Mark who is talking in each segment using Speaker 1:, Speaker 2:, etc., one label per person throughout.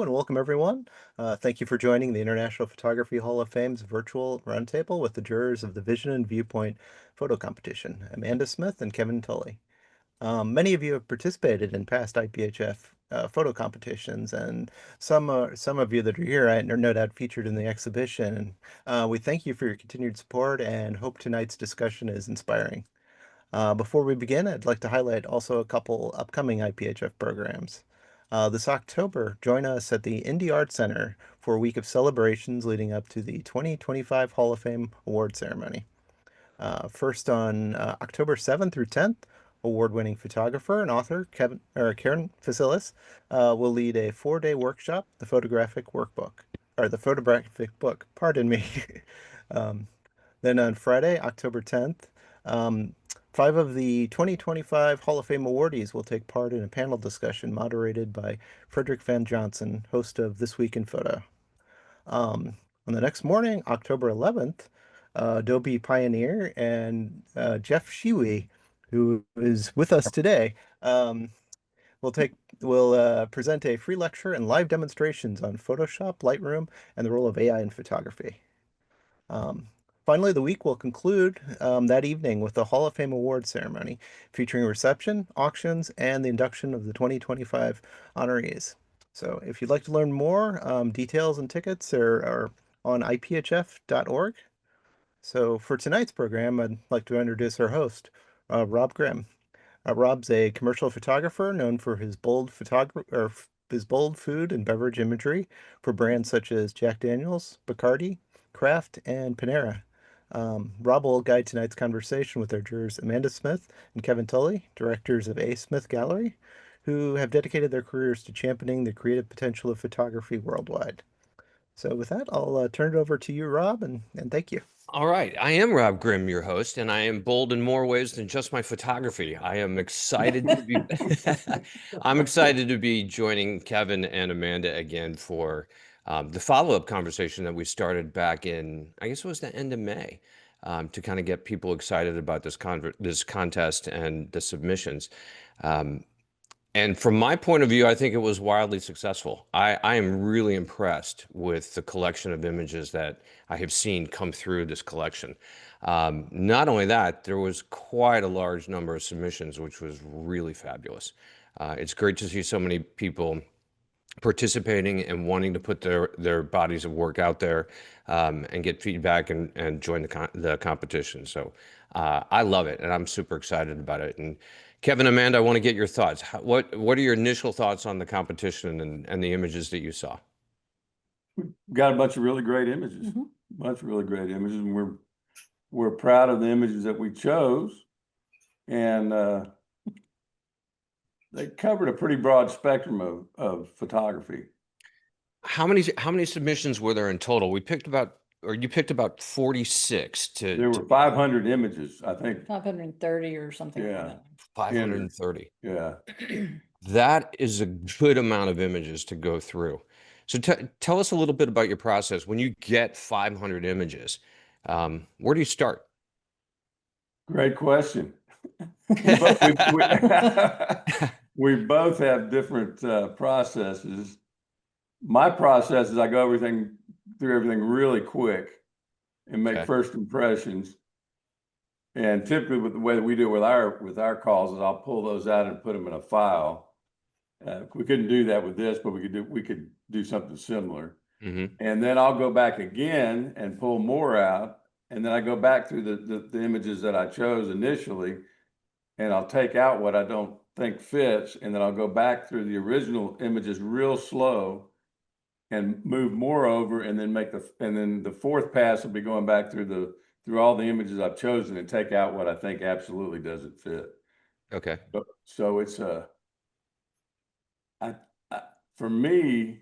Speaker 1: and welcome everyone. Thank you for joining the International Photography Hall of Fame's virtual roundtable with the jurors of the Vision Viewpoint photo competition, Amanda Smith and Kevin Tully. Many of you have participated in past IPHF photo competitions, and some of you that are here are no doubt featured in the exhibition. And we thank you for your continued support and hope tonight's discussion is inspiring. Before we begin, I'd like to highlight also a couple upcoming IPHF programs. This October, join us at the Indie Art Center for a week of celebrations leading up to the 2025 Hall of Fame Award Ceremony. First on October 7th through 10th, award-winning photographer and author Karen Facilis will lead a 4-day workshop, the photographic book, pardon me. Then on Friday, October 10th, 5 of the 2025 Hall of Fame awardees will take part in a panel discussion moderated by Frederick Van Johnson, host of This Week in Photo. On the next morning, October 11th, Adobe pioneer and Jeff Shiwi, who is with us today, will present a free lecture and live demonstrations on Photoshop, Lightroom, and the role of AI in photography. Finally, the week will conclude that evening with the Hall of Fame Award ceremony, featuring a reception, auctions, and the induction of the 2025 honorees. So if you'd like to learn more, details and tickets are on iphf.org. So for tonight's program, I'd like to introduce our host, Rob Grimm. Rob's a commercial photographer known for his bold food and beverage imagery for brands such as Jack Daniel's, Bacardi, Kraft, and Panera. Rob will guide tonight's conversation with our jurors Amanda Smith and Kevin Tully, directors of A. Smith Gallery, who have dedicated their careers to championing the creative potential of photography worldwide. So with that, I'll turn it over to you, Rob, and thank you.
Speaker 2: All right. I am Rob Grimm, your host, and I am bold in more ways than just my photography. I am excited to be I'm excited to be joining Kevin and Amanda again for the follow-up conversation that we started back in, I guess it was the end of May, to kind of get people excited about this contest and the submissions. And from my point of view, I think it was wildly successful. I am really impressed with the collection of images that I have seen come through this collection. Not only that, there was quite a large number of submissions, which was really fabulous. It's great to see so many people participating and wanting to put their bodies of work out there and get feedback and join the competition. So I love it, and I'm super excited about it. And Kevin, Amanda, I want to get your thoughts. What are your initial thoughts on the competition and the images that you saw?
Speaker 3: Got a bunch of really great images, and we're proud of the images that we chose, and they covered a pretty broad spectrum of photography.
Speaker 2: How many submissions were there in total? You picked about 46 to.
Speaker 3: There were 500 images, I think.
Speaker 4: 530 or something.
Speaker 3: Yeah.
Speaker 4: Like that.
Speaker 2: 530.
Speaker 3: Yeah.
Speaker 2: That is a good amount of images to go through. So tell us a little bit about your process. When you get 500 images, where do you start?
Speaker 3: Great question. We both have different processes. My process is I go through everything really quick and make first impressions. And typically, with the way that we do it with our calls, is I'll pull those out and put them in a file. We couldn't do that with this, but we could do something similar.
Speaker 2: Mm-hmm.
Speaker 3: And then I'll go back again and pull more out, and then I go back through the images that I chose initially, and I'll take out what I don't think fits, and then I'll go back through the original images real slow and move more over, and then then the fourth pass will be going back through all the images I've chosen and take out what I think absolutely doesn't fit.
Speaker 2: Okay.
Speaker 3: So it's for me,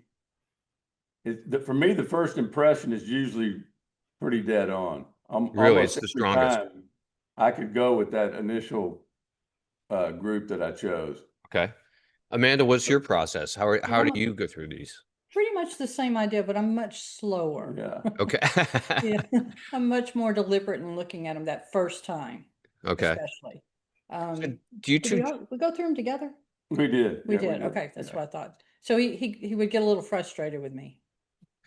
Speaker 3: the first impression is usually pretty dead on.
Speaker 2: Really, it's the strongest.
Speaker 3: I could go with that initial group that I chose.
Speaker 2: Okay. Amanda, what's your process? How do you go through these?
Speaker 4: Pretty much the same idea, but I'm much slower.
Speaker 3: Yeah.
Speaker 2: Okay.
Speaker 4: Yeah, I'm much more deliberate in looking at them that first time.
Speaker 2: Okay.
Speaker 4: Especially.
Speaker 2: So do you two?
Speaker 4: We go through them together?
Speaker 3: We did.
Speaker 4: We did. Okay, that's what I thought. So he would get a little frustrated with me.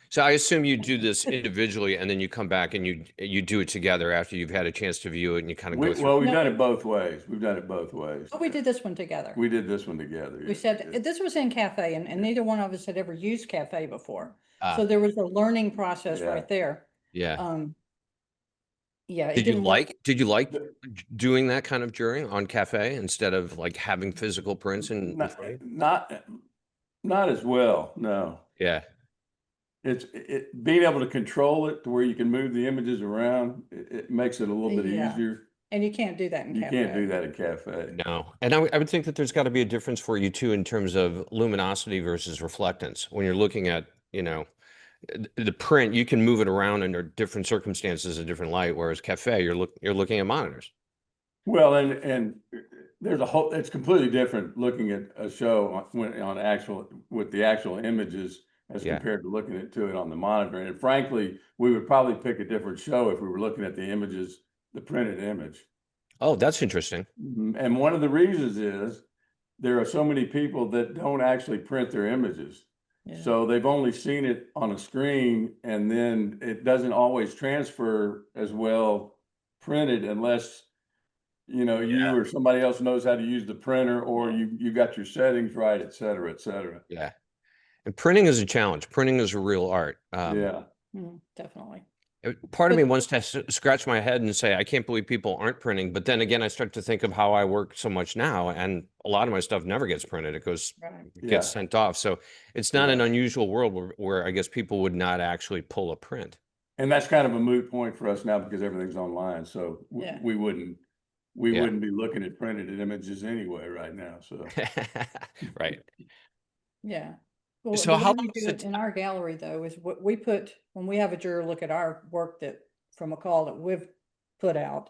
Speaker 2: So I assume you do this individually and then you come back and you do it together after you've had a chance to view it and you kind of go through.
Speaker 3: Well, we've
Speaker 4: No.
Speaker 3: done it both ways. We've done it both ways.
Speaker 4: Oh, we did this one together.
Speaker 3: We did this one together.
Speaker 4: We
Speaker 3: yes,
Speaker 4: said,
Speaker 3: did.
Speaker 4: this was in Cafe, and neither one of us had ever used Cafe before.
Speaker 2: Ah.
Speaker 4: So there was a learning process
Speaker 3: Yeah.
Speaker 4: right there.
Speaker 2: Yeah.
Speaker 4: Yeah, it
Speaker 2: Did you
Speaker 4: didn't work.
Speaker 2: like doing that kind of juring on Cafe instead of like having physical prints in front of you?
Speaker 3: Not as well, no.
Speaker 2: Yeah.
Speaker 3: It's being able to control it to where you can move the images around, it makes it a little bit
Speaker 4: Yeah.
Speaker 3: easier.
Speaker 4: And you can't do that in
Speaker 3: You
Speaker 4: Cafe.
Speaker 3: can't do that in Cafe.
Speaker 2: No. And I would think that there's got to be a difference for you too in terms of luminosity versus reflectance. When you're looking at, you know, the print, you can move it around under different circumstances, a different light, whereas Cafe, you're looking at monitors.
Speaker 3: Well, and there's it's completely different looking at a show with the actual images as
Speaker 2: Yeah.
Speaker 3: compared to looking to it on the monitor. And frankly, we would probably pick a different show if we were looking at the images, the printed image.
Speaker 2: Oh, that's interesting.
Speaker 3: And one of the reasons is there are so many people that don't actually print their images.
Speaker 4: Yeah.
Speaker 3: So they've only seen it on a screen, and then it doesn't always transfer as well printed unless, you know, you or somebody else knows how to use the printer, or you got your settings right, et cetera, et cetera.
Speaker 2: Yeah. And printing is a challenge. Printing is a real art.
Speaker 3: Yeah.
Speaker 4: Definitely.
Speaker 2: Part of me wants to scratch my head and say, I can't believe people aren't printing. But then again, I start to think of how I work so much now, and a lot of my stuff never gets printed. It goes, gets sent off. So it's not an unusual world where I guess people would not actually pull a print.
Speaker 3: And that's kind of a moot point for us now because everything's online. So we wouldn't be looking at printed images anyway right now. So
Speaker 2: right.
Speaker 4: Yeah. Well,
Speaker 2: So
Speaker 4: the
Speaker 2: how
Speaker 4: way we
Speaker 2: long
Speaker 4: do
Speaker 2: does
Speaker 4: it in our gallery though is what we put when we have a juror look at our work that from a call that we've put out,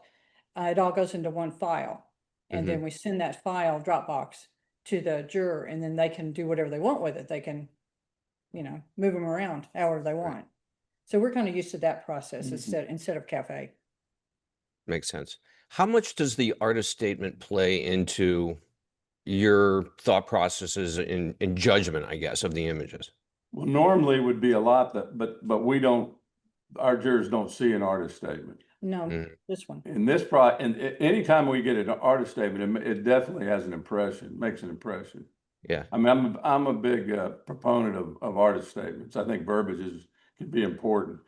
Speaker 4: it all goes into one file, and then we send that file Dropbox to the juror, and then they can do whatever they want with it. They can, you know, move them around however they want. So we're kind of used to that process instead of Cafe.
Speaker 2: Makes sense. How much does the artist statement play into your thought processes in judgment, I guess, of the images?
Speaker 3: well, normally would be a lot but we don't. Our jurors don't see an artist statement.
Speaker 4: No, this one.
Speaker 3: In this and anytime we get an artist statement, it definitely has an impression, makes an impression.
Speaker 2: Yeah.
Speaker 3: I mean, I'm a big proponent of artist statements. I think verbiage can be important.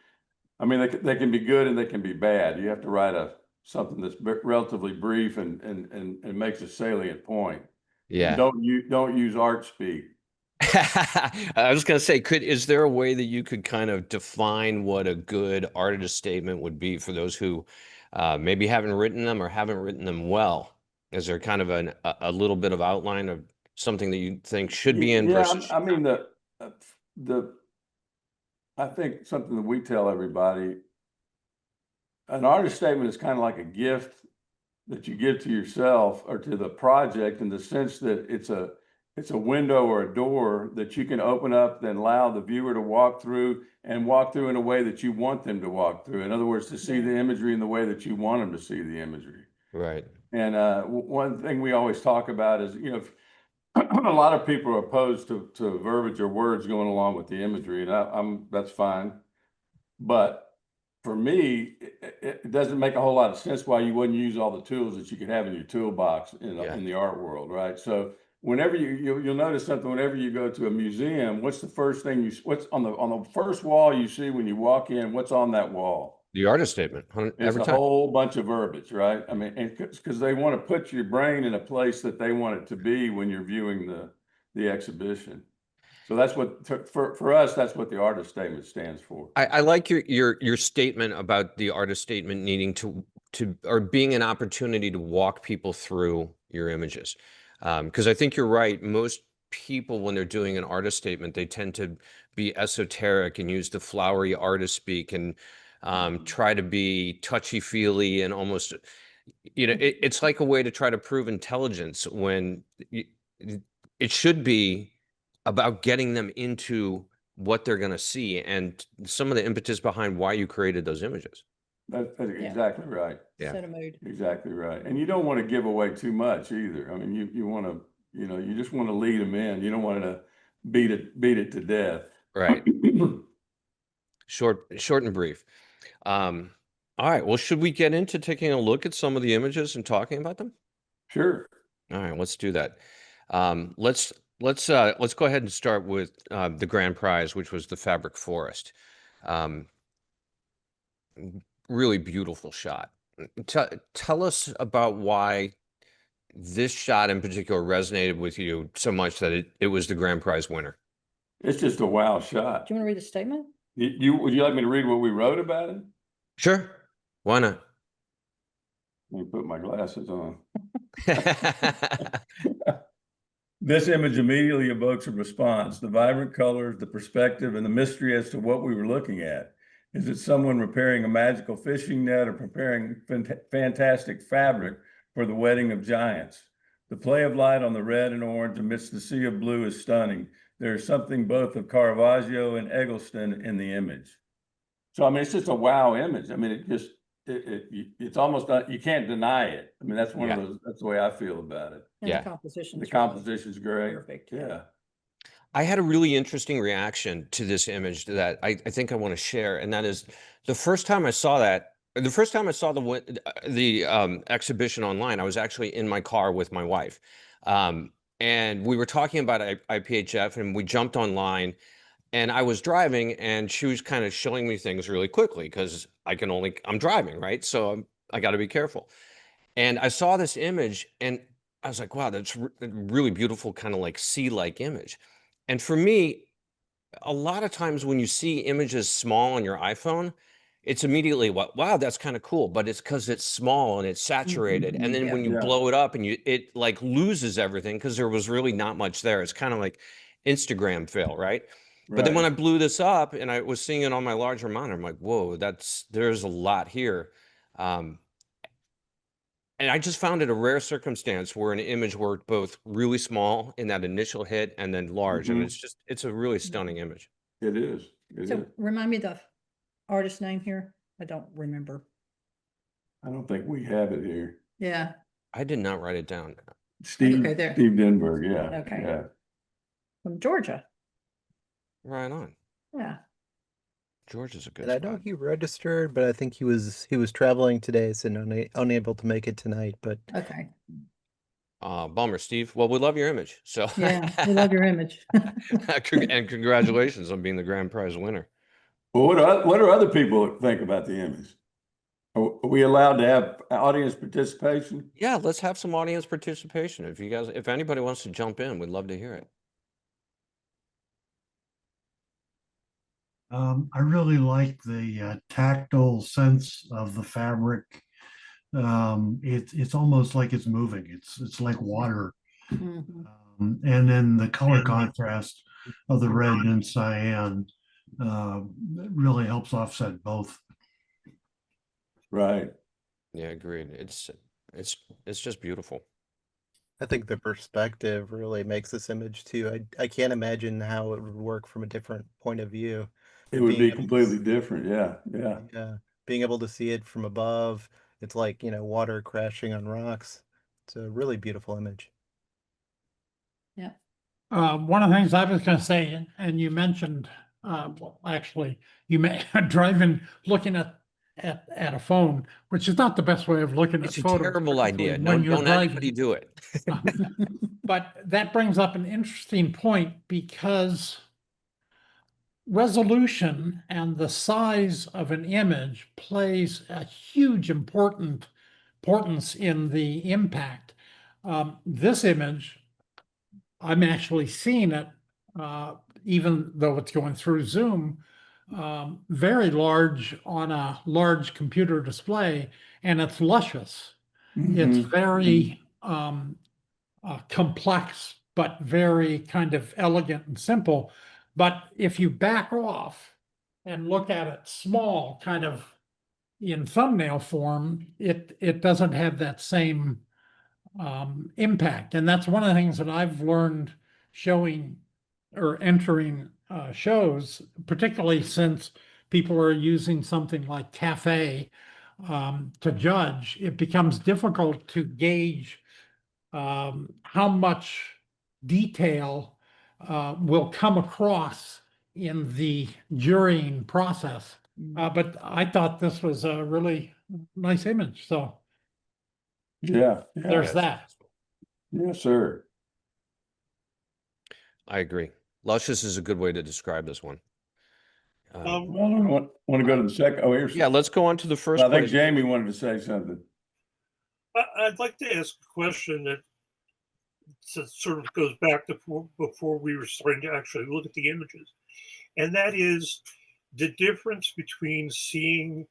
Speaker 3: I mean, they can be good and they can be bad. You have to write something that's relatively brief and makes a salient point.
Speaker 2: Yeah.
Speaker 3: And don't use art speak.
Speaker 2: I was going to say, is there a way that you could kind of define what a good artist statement would be for those who maybe haven't written them or haven't written them well? Is there kind of a little bit of outline of something that you think should be in versus?
Speaker 3: I mean, I think something that we tell everybody, an artist statement is kind of like a gift that you give to yourself or to the project, in the sense that it's a window or a door that you can open up and allow the viewer to walk through in a way that you want them to walk through. In other words, to see the imagery in the way that you want them to see the imagery.
Speaker 2: Right.
Speaker 3: And one thing we always talk about is, you know, a lot of people are opposed to verbiage or words going along with the imagery, and that's fine. But for me, it doesn't make a whole lot of sense why you wouldn't use all the tools that you could have in your toolbox in the art world, right? So whenever you'll notice something, whenever you go to a museum, what's the first thing what's on the first wall you see when you walk in? What's on that wall?
Speaker 2: The artist statement.
Speaker 3: It's a whole bunch of verbiage, right? I mean, because they want to put your brain in a place that they want it to be when you're viewing the exhibition. So that's what, for us, that's what the artist statement stands for.
Speaker 2: I like your statement about the artist statement needing to or being an opportunity to walk people through your images. Because I think you're right. Most people, when they're doing an artist statement, they tend to be esoteric and use the flowery artist speak and try to be touchy-feely and almost, you know, it's like a way to try to prove intelligence when it should be about getting them into what they're going to see and some of the impetus behind why you created those images.
Speaker 3: That's exactly right.
Speaker 2: Yeah.
Speaker 4: Set a mood.
Speaker 3: Exactly right. And you don't want to give away too much either. I mean, you want to, you know, you just want to lead them in. You don't want to beat it to death.
Speaker 2: Right. Short and brief. All right. Well, should we get into taking a look at some of the images and talking about them?
Speaker 3: Sure.
Speaker 2: All right, let's do that. Let's go ahead and start with the grand prize, which was the fabric forest. Really beautiful shot. Tell us about why this shot in particular resonated with you so much that it was the grand prize winner.
Speaker 3: It's just a wow shot.
Speaker 4: Do you want to read the statement?
Speaker 3: Would you like me to read what we wrote about it?
Speaker 2: Sure. Why not?
Speaker 3: Let me put my glasses on. This image immediately evokes a response. The vibrant colors, the perspective, and the mystery as to what we were looking at. Is it someone repairing a magical fishing net or preparing fantastic fabric for the wedding of giants? The play of light on the red and orange amidst the sea of blue is stunning. There is something both of Caravaggio and Eggleston in the image. So, I mean, it's just a wow image. I mean, it's almost not, you can't deny it. I mean, that's one of those, that's the way I feel about it.
Speaker 4: And
Speaker 2: Yeah.
Speaker 4: the composition.
Speaker 3: The composition's great.
Speaker 4: Perfect.
Speaker 3: Yeah.
Speaker 2: I had a really interesting reaction to this image that I think I want to share, and that is the first time I saw the exhibition online, I was actually in my car with my wife, and we were talking about IPHF, and we jumped online, and I was driving, and she was kind of showing me things really quickly because I'm driving, right? So I got to be careful. And I saw this image, and I was like, wow, that's a really beautiful kind of like sea-like image. And for me, a lot of times when you see images small on your iPhone, it's immediately wow, that's kind of cool, but it's because it's small and it's saturated. And then when you blow it up and it like loses everything because there was really not much there. It's kind of like Instagram fail, right? But then when I blew this up and I was seeing it on my larger monitor, I'm like, whoa, there's a lot here. And I just found it a rare circumstance where an image worked both really small in that initial hit and then large. And it's a really stunning image.
Speaker 3: It is.
Speaker 4: So remind me the artist name here. I don't remember.
Speaker 3: I don't think we have it here.
Speaker 4: Yeah.
Speaker 2: I did not write it down.
Speaker 3: Steve
Speaker 4: there.
Speaker 3: Steve Denberg, yeah.
Speaker 4: Okay.
Speaker 3: Yeah.
Speaker 4: From Georgia.
Speaker 2: Right on.
Speaker 4: Yeah.
Speaker 2: Georgia's a good
Speaker 1: And I
Speaker 2: spot.
Speaker 1: know he registered, but I think he was traveling today, so unable to make it tonight. But
Speaker 4: Okay.
Speaker 2: Bummer, Steve. Well, we love your image. So
Speaker 4: Yeah, we love your image.
Speaker 2: and congratulations on being the grand prize winner.
Speaker 3: Well, what do other people think about the image? Are we allowed to have audience participation?
Speaker 2: Yeah, let's have some audience participation. If anybody wants to jump in, we'd love to hear it.
Speaker 5: I really like the tactile sense of the fabric. It's almost like it's moving. It's like water.
Speaker 4: Mhm.
Speaker 5: And then the color contrast of the red and cyan really helps offset both.
Speaker 3: Right.
Speaker 2: Yeah, agreed. It's just beautiful.
Speaker 1: I think the perspective really makes this image too. I can't imagine how it would work from a different point of view.
Speaker 3: It would
Speaker 1: Being
Speaker 3: be
Speaker 1: able to
Speaker 3: completely
Speaker 1: s-
Speaker 3: different. Yeah. Yeah.
Speaker 1: Yeah, being able to see it from above, it's like, water crashing on rocks. It's a really beautiful image.
Speaker 4: Yeah.
Speaker 6: One of the things I was going to say, and you mentioned, well, actually, you may driving, looking at a phone, which is not the best way of looking
Speaker 2: It's
Speaker 6: at
Speaker 2: a
Speaker 6: photos.
Speaker 2: terrible idea.
Speaker 6: particularly
Speaker 2: No,
Speaker 6: when you're
Speaker 2: don't anybody
Speaker 6: driving.
Speaker 2: do it.
Speaker 6: But that brings up an interesting point because resolution and the size of an image plays a huge importance in the impact. This image, I'm actually seeing it, even though it's going through Zoom, very large on a large computer display, and it's luscious. It's
Speaker 3: Mhm.
Speaker 6: very complex, but very kind of elegant and simple. But if you back off and look at it small, kind of in thumbnail form, it doesn't have that same impact. And that's one of the things that I've learned showing or entering shows, particularly since people are using something like Cafe to judge. It becomes difficult to gauge how much detail will come across in the jurying process. But I thought this was a really nice image, so
Speaker 3: Yeah,
Speaker 6: there's
Speaker 3: yeah,
Speaker 6: that.
Speaker 3: yes, sir.
Speaker 2: I agree. Luscious is a good way to describe this one.
Speaker 3: Well, want to go to the second? Oh, here's,
Speaker 2: Yeah, let's go on to the first
Speaker 3: I think
Speaker 2: place.
Speaker 3: Jamie wanted to say something.
Speaker 7: I'd like to ask a question that sort of goes back to before we were starting to actually look at the images. And that is the difference between seeing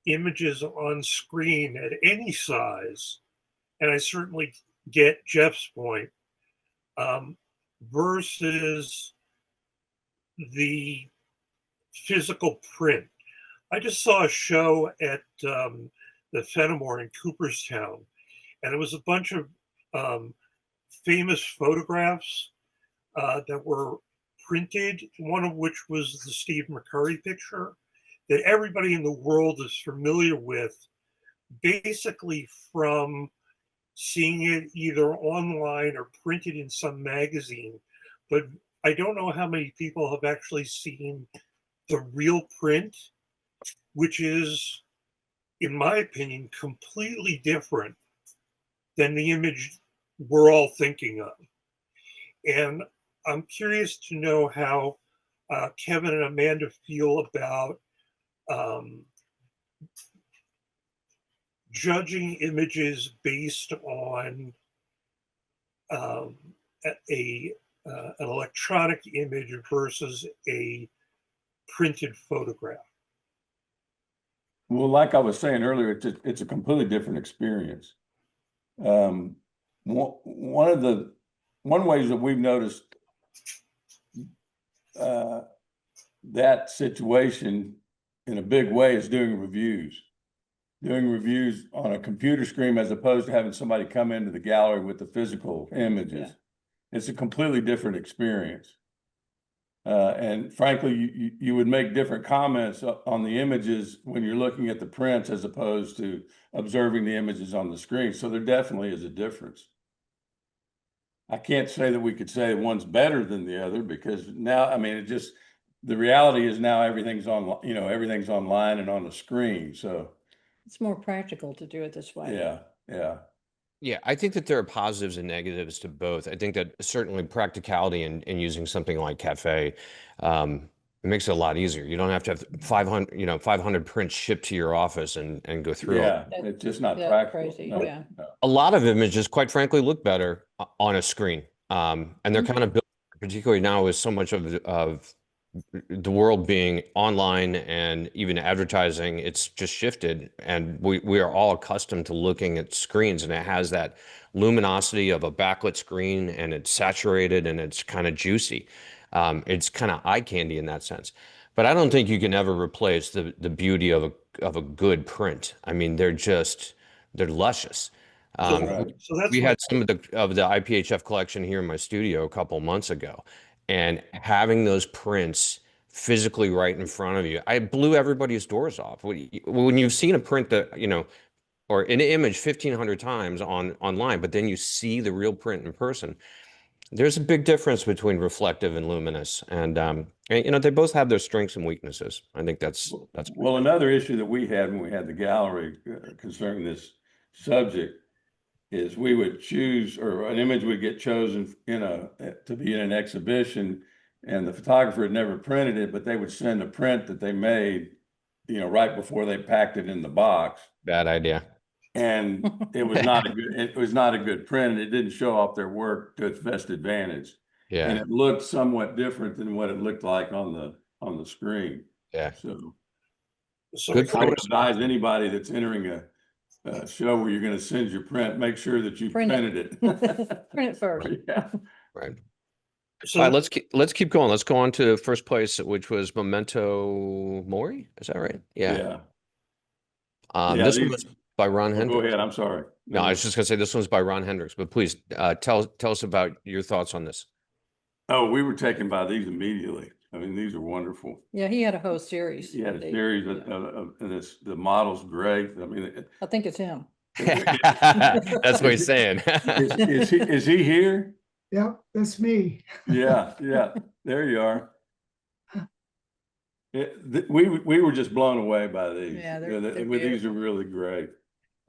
Speaker 7: images on screen at any size, and I certainly get Jeff's point, versus the physical print. I just saw a show at the Fenimore in Cooperstown, and it was a bunch of famous photographs that were printed, one of which was the Steve McCurry picture that everybody in the world is familiar with, basically from seeing it either online or printed in some magazine. But I don't know how many people have actually seen the real print, which is, in my opinion, completely different than the image we're all thinking of. And I'm curious to know how Kevin and Amanda feel about judging images based on an electronic image versus a printed photograph.
Speaker 3: Well, like I was saying earlier, it's a completely different experience. One ways that we've noticed that situation in a big way is doing reviews on a computer screen as opposed to having somebody come into the gallery with the physical images. Yeah. It's a completely different experience. And frankly, you would make different comments on the images when you're looking at the prints as opposed to observing the images on the screen. So there definitely is a difference. I can't say that we could say one's better than the other because now, I mean, the reality is now everything's on, everything's online and on the screen. So
Speaker 4: it's more practical to do it this way.
Speaker 3: Yeah, yeah.
Speaker 2: Yeah, I think that there are positives and negatives to both. I think that certainly practicality in using something like Cafe, it makes it a lot easier. You don't have to have 500 prints shipped to your office and go through
Speaker 3: Yeah,
Speaker 2: them.
Speaker 3: it's just not practical.
Speaker 4: Crazy.
Speaker 3: No,
Speaker 4: Yeah.
Speaker 3: no.
Speaker 2: A lot of images, quite frankly, look better on a screen. And they're kind of built, particularly now with so much of the world being online and even advertising, it's just shifted, and we are all accustomed to looking at screens, and it has that luminosity of a backlit screen, and it's saturated and it's kind of juicy. It's kind of eye candy in that sense. But I don't think you can ever replace the beauty of a good print. I mean, they're luscious.
Speaker 7: So that's
Speaker 2: We had some of the IPHF collection here in my studio a couple months ago, and having those prints physically right in front of you, I blew everybody's doors off. When you've seen a print that, or an image 1,500 times online, but then you see the real print in person, there's a big difference between reflective and luminous. And they both have their strengths and weaknesses. I think that's
Speaker 3: Well, another issue that we had when we had the gallery concerning this subject is we would choose, or an image would get chosen to be in an exhibition, and the photographer had never printed it, but they would send a print that they made, right before they packed it in the box.
Speaker 2: bad idea.
Speaker 3: And it was not a good print, and it didn't show off their work to its best advantage.
Speaker 2: Yeah.
Speaker 3: And it looked somewhat different than what it looked like on the screen.
Speaker 2: Yeah.
Speaker 3: So
Speaker 2: Good
Speaker 3: I would advise anybody that's entering a show where you're going to send your print, make sure that you printed it.
Speaker 4: Print it first.
Speaker 3: Yeah.
Speaker 2: Right.
Speaker 7: So
Speaker 2: All right, let's keep going. Let's go on to first place, which was Memento Mori. Is that right? Yeah. This one was by Ron Hendricks.
Speaker 3: Go ahead. I'm sorry.
Speaker 2: No, I was just gonna say this one's by Ron Hendricks, but please tell us about your thoughts on this.
Speaker 3: Oh, we were taken by these immediately. I mean, these are wonderful.
Speaker 4: Yeah, he had a whole series.
Speaker 3: He had a series and the model's great. I mean,
Speaker 4: I think it's him.
Speaker 2: That's what he's saying.
Speaker 3: is he here?
Speaker 8: Yeah, that's me.
Speaker 3: Yeah, yeah, there you are. We were just blown away by these.
Speaker 4: Yeah,
Speaker 3: You know,
Speaker 4: they're
Speaker 3: these are
Speaker 4: beautiful.
Speaker 3: really great.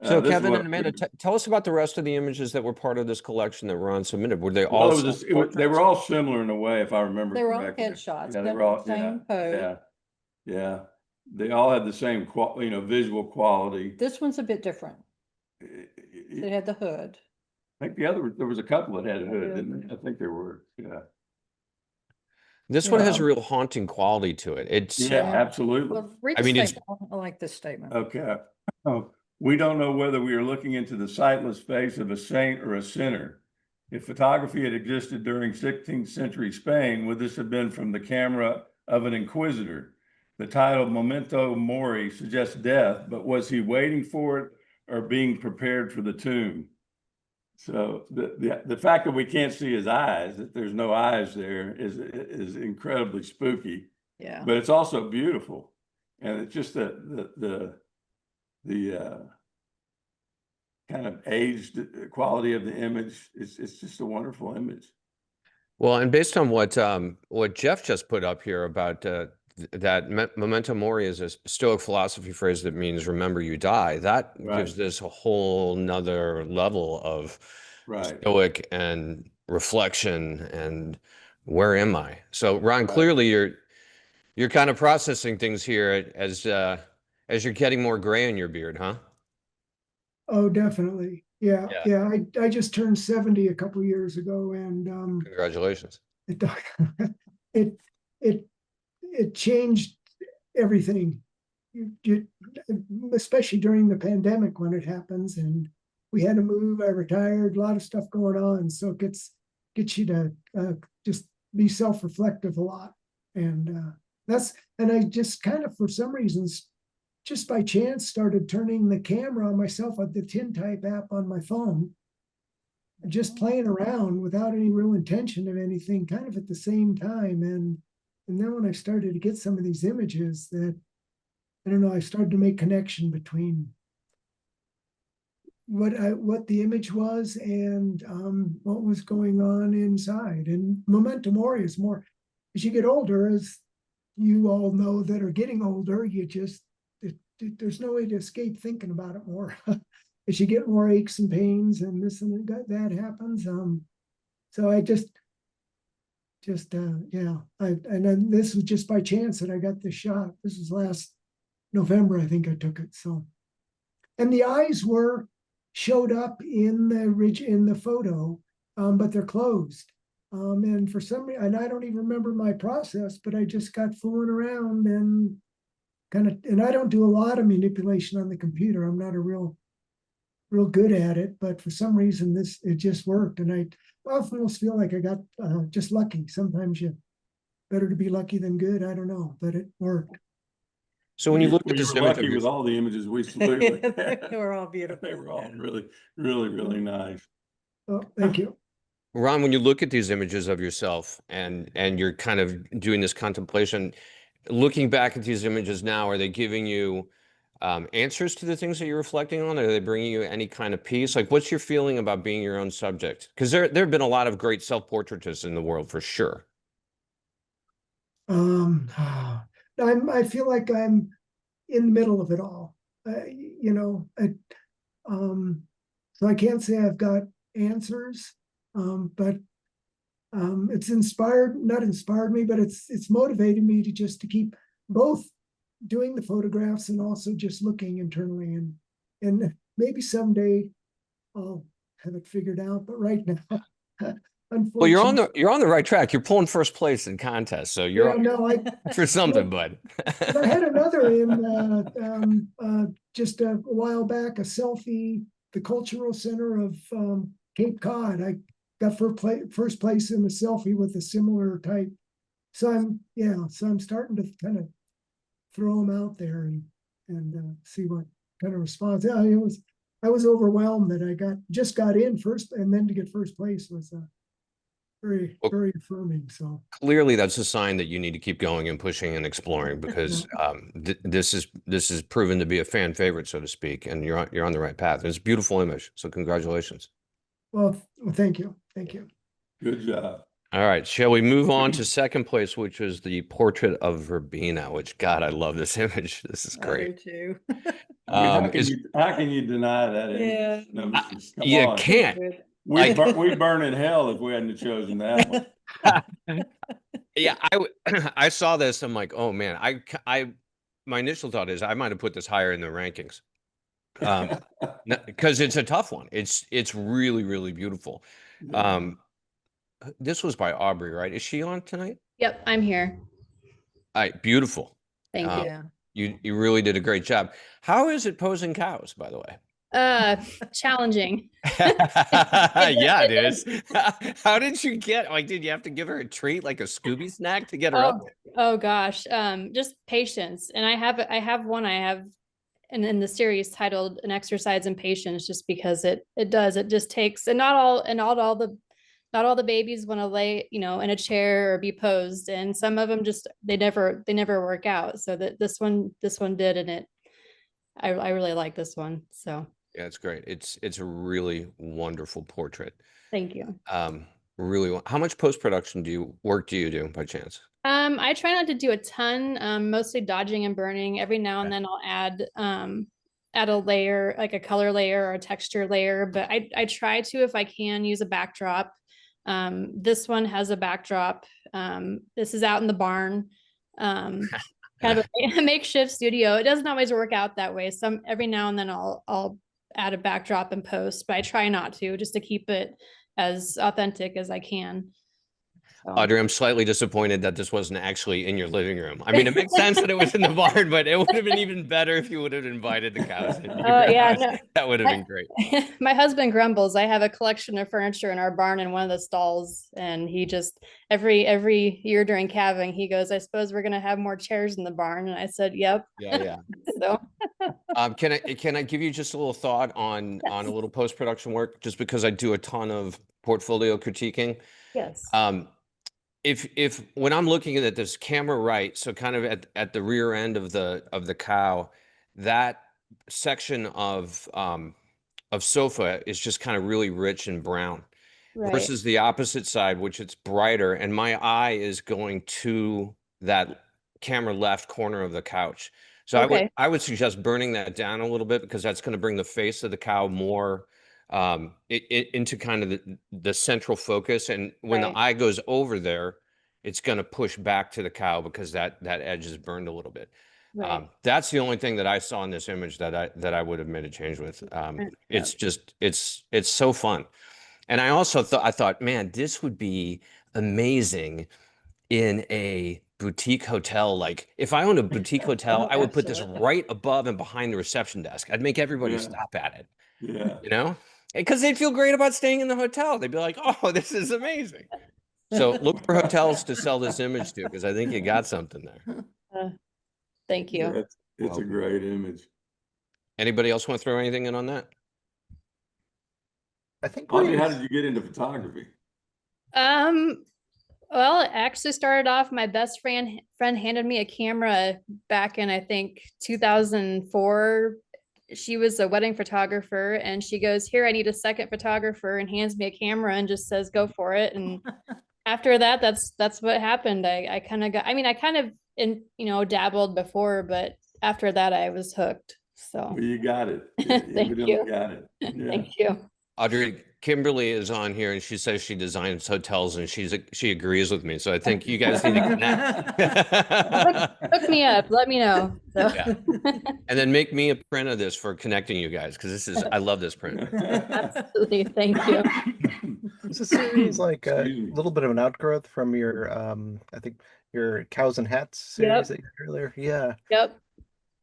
Speaker 2: So
Speaker 3: This is
Speaker 2: Kevin
Speaker 3: what
Speaker 2: and Amanda, tell us about the rest of the images that were part of this collection that Ron submitted. Were they
Speaker 3: well,
Speaker 2: all
Speaker 3: they
Speaker 2: self-portraits?
Speaker 3: were all similar in a way, if I remember
Speaker 4: They were all
Speaker 3: correctly.
Speaker 4: headshots,
Speaker 3: Yeah, they were
Speaker 4: done
Speaker 3: all,
Speaker 4: the same
Speaker 3: yeah,
Speaker 4: pose.
Speaker 3: yeah, yeah. They all had the same visual quality.
Speaker 4: This one's a bit different.
Speaker 3: I
Speaker 4: It had the hood.
Speaker 3: think there was a couple that had a hood, didn't they? I think there were, yeah.
Speaker 2: This one has a real haunting quality to it. It's,
Speaker 3: Yeah, absolutely.
Speaker 4: Well, read
Speaker 2: I
Speaker 4: the
Speaker 2: mean, it's-
Speaker 4: statement. I like this statement.
Speaker 3: Okay. Oh, we don't know whether we are looking into the sightless face of a saint or a sinner. If photography had existed during 16th century Spain, would this have been from the camera of an inquisitor? The title Memento Mori suggests death, but was he waiting for it or being prepared for the tomb? So the fact that we can't see his eyes, that there's no eyes there, is incredibly spooky.
Speaker 4: Yeah.
Speaker 3: But it's also beautiful, and it's just the kind of aged quality of the image. It's just a wonderful image.
Speaker 2: well, and based on what Jeff just put up here about that memento mori is a Stoic philosophy phrase that means remember you die. That gives this a whole nother level of Stoic and reflection and where am I? So Ron, clearly you're kind of processing things here as you're getting more gray in your beard, huh?
Speaker 8: Oh, definitely. Yeah, yeah. I just turned 70 a couple years ago, and
Speaker 2: Congratulations.
Speaker 8: it it changed everything. Especially during the pandemic when it happens, and we had to move. I retired, a lot of stuff going on, so it gets you to just be self-reflective a lot, and I just kind of, for some reasons, just by chance, started turning the camera on myself at the Tintype app on my phone, just playing around without any real intention of anything, kind of at the same time, and then when I started to get some of these images, that I don't know, I started to make connection between what the image was and what was going on inside. And memento mori is more, as you get older, as you all know that are getting older, you just there's no way to escape thinking about it more. As you get more aches and pains and this and that happens. So I and then this was just by chance that I got this shot. This was last November, I think I took it. So, and the eyes showed up in the photo, but they're closed. And for some reason, and I don't even remember my process, but I just got fooling around and and I don't do a lot of manipulation on the computer. I'm not a real good at it, but for some reason it just worked. And I almost feel like I got just lucky. Sometimes you better to be lucky than good. I don't know, but it worked.
Speaker 2: So when you look at
Speaker 3: this image, lucky with all the images we selected,
Speaker 4: they were all beautiful.
Speaker 3: They were all really, really, really nice.
Speaker 8: Oh, thank you.
Speaker 2: Ron, when you look at these images of yourself and you're kind of doing this contemplation, looking back at these images now, are they giving you answers to the things that you're reflecting on? Are they bringing you any kind of peace? Like, what's your feeling about being your own subject? Because there have been a lot of great self-portraitists in the world, for sure.
Speaker 8: I feel like I'm in the middle of it all. So I can't say I've got answers, but it's not inspired me, but it's motivated me to keep both doing the photographs and also just looking internally, and maybe someday I'll have it figured out. But right now,
Speaker 2: well, you're on the right track. You're pulling first place in contests, so you're for something, bud.
Speaker 8: But I had another in just a while back, a selfie, the Cultural Center of Cape Cod. I got first place in a selfie with a similar type. So I'm starting to kind of throw them out there and see what kind of response. Yeah, I was overwhelmed that I just got in first, and then to get first place was very affirming. So
Speaker 2: clearly that's a sign that you need to keep going and pushing and exploring, because this is proven to be a fan favorite, so to speak, and you're on the right path. It's a beautiful image, so congratulations.
Speaker 8: Well, thank you.
Speaker 3: Good job.
Speaker 2: All right, shall we move on to second place, which was the portrait of Verbena, which, God, I love this image. This is
Speaker 4: I do
Speaker 2: great.
Speaker 4: too.
Speaker 3: I mean,
Speaker 2: Is
Speaker 3: how can you deny that?
Speaker 4: Yeah.
Speaker 3: No, come
Speaker 2: you
Speaker 3: on.
Speaker 2: can't.
Speaker 4: Good.
Speaker 3: We'd burn in hell if we hadn't chosen that one.
Speaker 2: Yeah, I saw this. I'm like, oh man, my initial thought is I might have put this higher in the rankings, because it's a tough one. It's really, really beautiful. This was by Aubrey, right? Is she on tonight?
Speaker 9: Yep, I'm here.
Speaker 2: All right, beautiful.
Speaker 9: Thank you.
Speaker 4: Yeah.
Speaker 2: You really did a great job. How is it posing cows, by the way?
Speaker 9: Challenging.
Speaker 2: Yeah, it is. How did you get, like, did you have to give her a treat, like a Scooby snack to get her up?
Speaker 9: Oh gosh. Just patience. And I have one in the series titled An Exercise in Patience, just because it just takes, and not all the babies want to lay, in a chair or be posed. And some of them just, they never work out. So that this one did. And I really like this one. So.
Speaker 2: Yeah, it's great. It's a really wonderful portrait.
Speaker 9: Thank you.
Speaker 2: Really, how much post-production do you do by chance?
Speaker 9: I try not to do a ton, mostly dodging and burning. Every now and then I'll add a layer, like a color layer or a texture layer, but I try to, if I can, use a backdrop. This one has a backdrop. This is out in the barn. Kind of a makeshift studio. It doesn't always work out that way. Every now and then I'll add a backdrop and post, but I try not to, just to keep it as authentic as I can.
Speaker 2: Audrey, I'm slightly disappointed that this wasn't actually in your living room. I mean, it makes sense that it was in the barn, but it would have been even better if you would have invited the cows in.
Speaker 9: Yeah, no.
Speaker 2: That would have been great.
Speaker 9: My husband grumbles. I have a collection of furniture in our barn in one of the stalls, and he just every year during calving, he goes, "I suppose we're gonna have more chairs in the barn." And I said, "Yep."
Speaker 2: Yeah.
Speaker 9: So,
Speaker 2: can I give you just a little thought on a little post-production work, just because I do a ton of portfolio critiquing?
Speaker 9: yes.
Speaker 2: If when I'm looking at this camera right, so kind of at the rear end of the cow, that section of sofa is just kind of really rich and brown,
Speaker 9: Right.
Speaker 2: versus the opposite side, which it's brighter, and my eye is going to that camera left corner of the couch. So
Speaker 9: Okay.
Speaker 2: I would suggest burning that down a little bit, because that's going to bring the face of the cow more into kind of the central focus. And when
Speaker 9: Right.
Speaker 2: the eye goes over there, it's going to push back to the cow, because that edge is burned a little bit.
Speaker 9: Right.
Speaker 2: That's the only thing that I saw in this image that I would have made a change with. It's just, it's so fun. And I also thought, man, this would be amazing in a boutique hotel. Like, if I owned a boutique hotel, I would put this right above and behind the reception desk. I'd make everybody stop at it.
Speaker 3: Yeah.
Speaker 2: Because they'd feel great about staying in the hotel. They'd be like, oh, this is amazing. So look for hotels to sell this image to, because I think you got something there.
Speaker 9: Thank you.
Speaker 3: Yeah, it's a great image.
Speaker 2: Anybody else want to throw anything in on that?
Speaker 1: I think
Speaker 3: Audrey, how did you get into photography?
Speaker 9: Well, it actually started off, my best friend handed me a camera back in, I think, 2004. She was a wedding photographer, and she goes, "Here, I need a second photographer," and hands me a camera and just says, "Go for it." And after that, that's what happened. I kind of dabbled before, but after that I was hooked. So
Speaker 3: Well, you got it.
Speaker 9: Thank you.
Speaker 3: Got it. Yeah.
Speaker 9: Thank you.
Speaker 2: Audrey, Kimberly is on here, and she says she designs hotels, and she agrees with me. So I think you guys need to connect.
Speaker 9: Hook me up. Let me know. So.
Speaker 2: Yeah. And then make me a print of this for connecting you guys, because I love this print.
Speaker 9: Absolutely. Thank you.
Speaker 1: It's a series like a
Speaker 3: Excuse me.
Speaker 1: little bit of an outgrowth from your I think your Cows and Hats series that you did earlier. Yeah.
Speaker 9: Yep.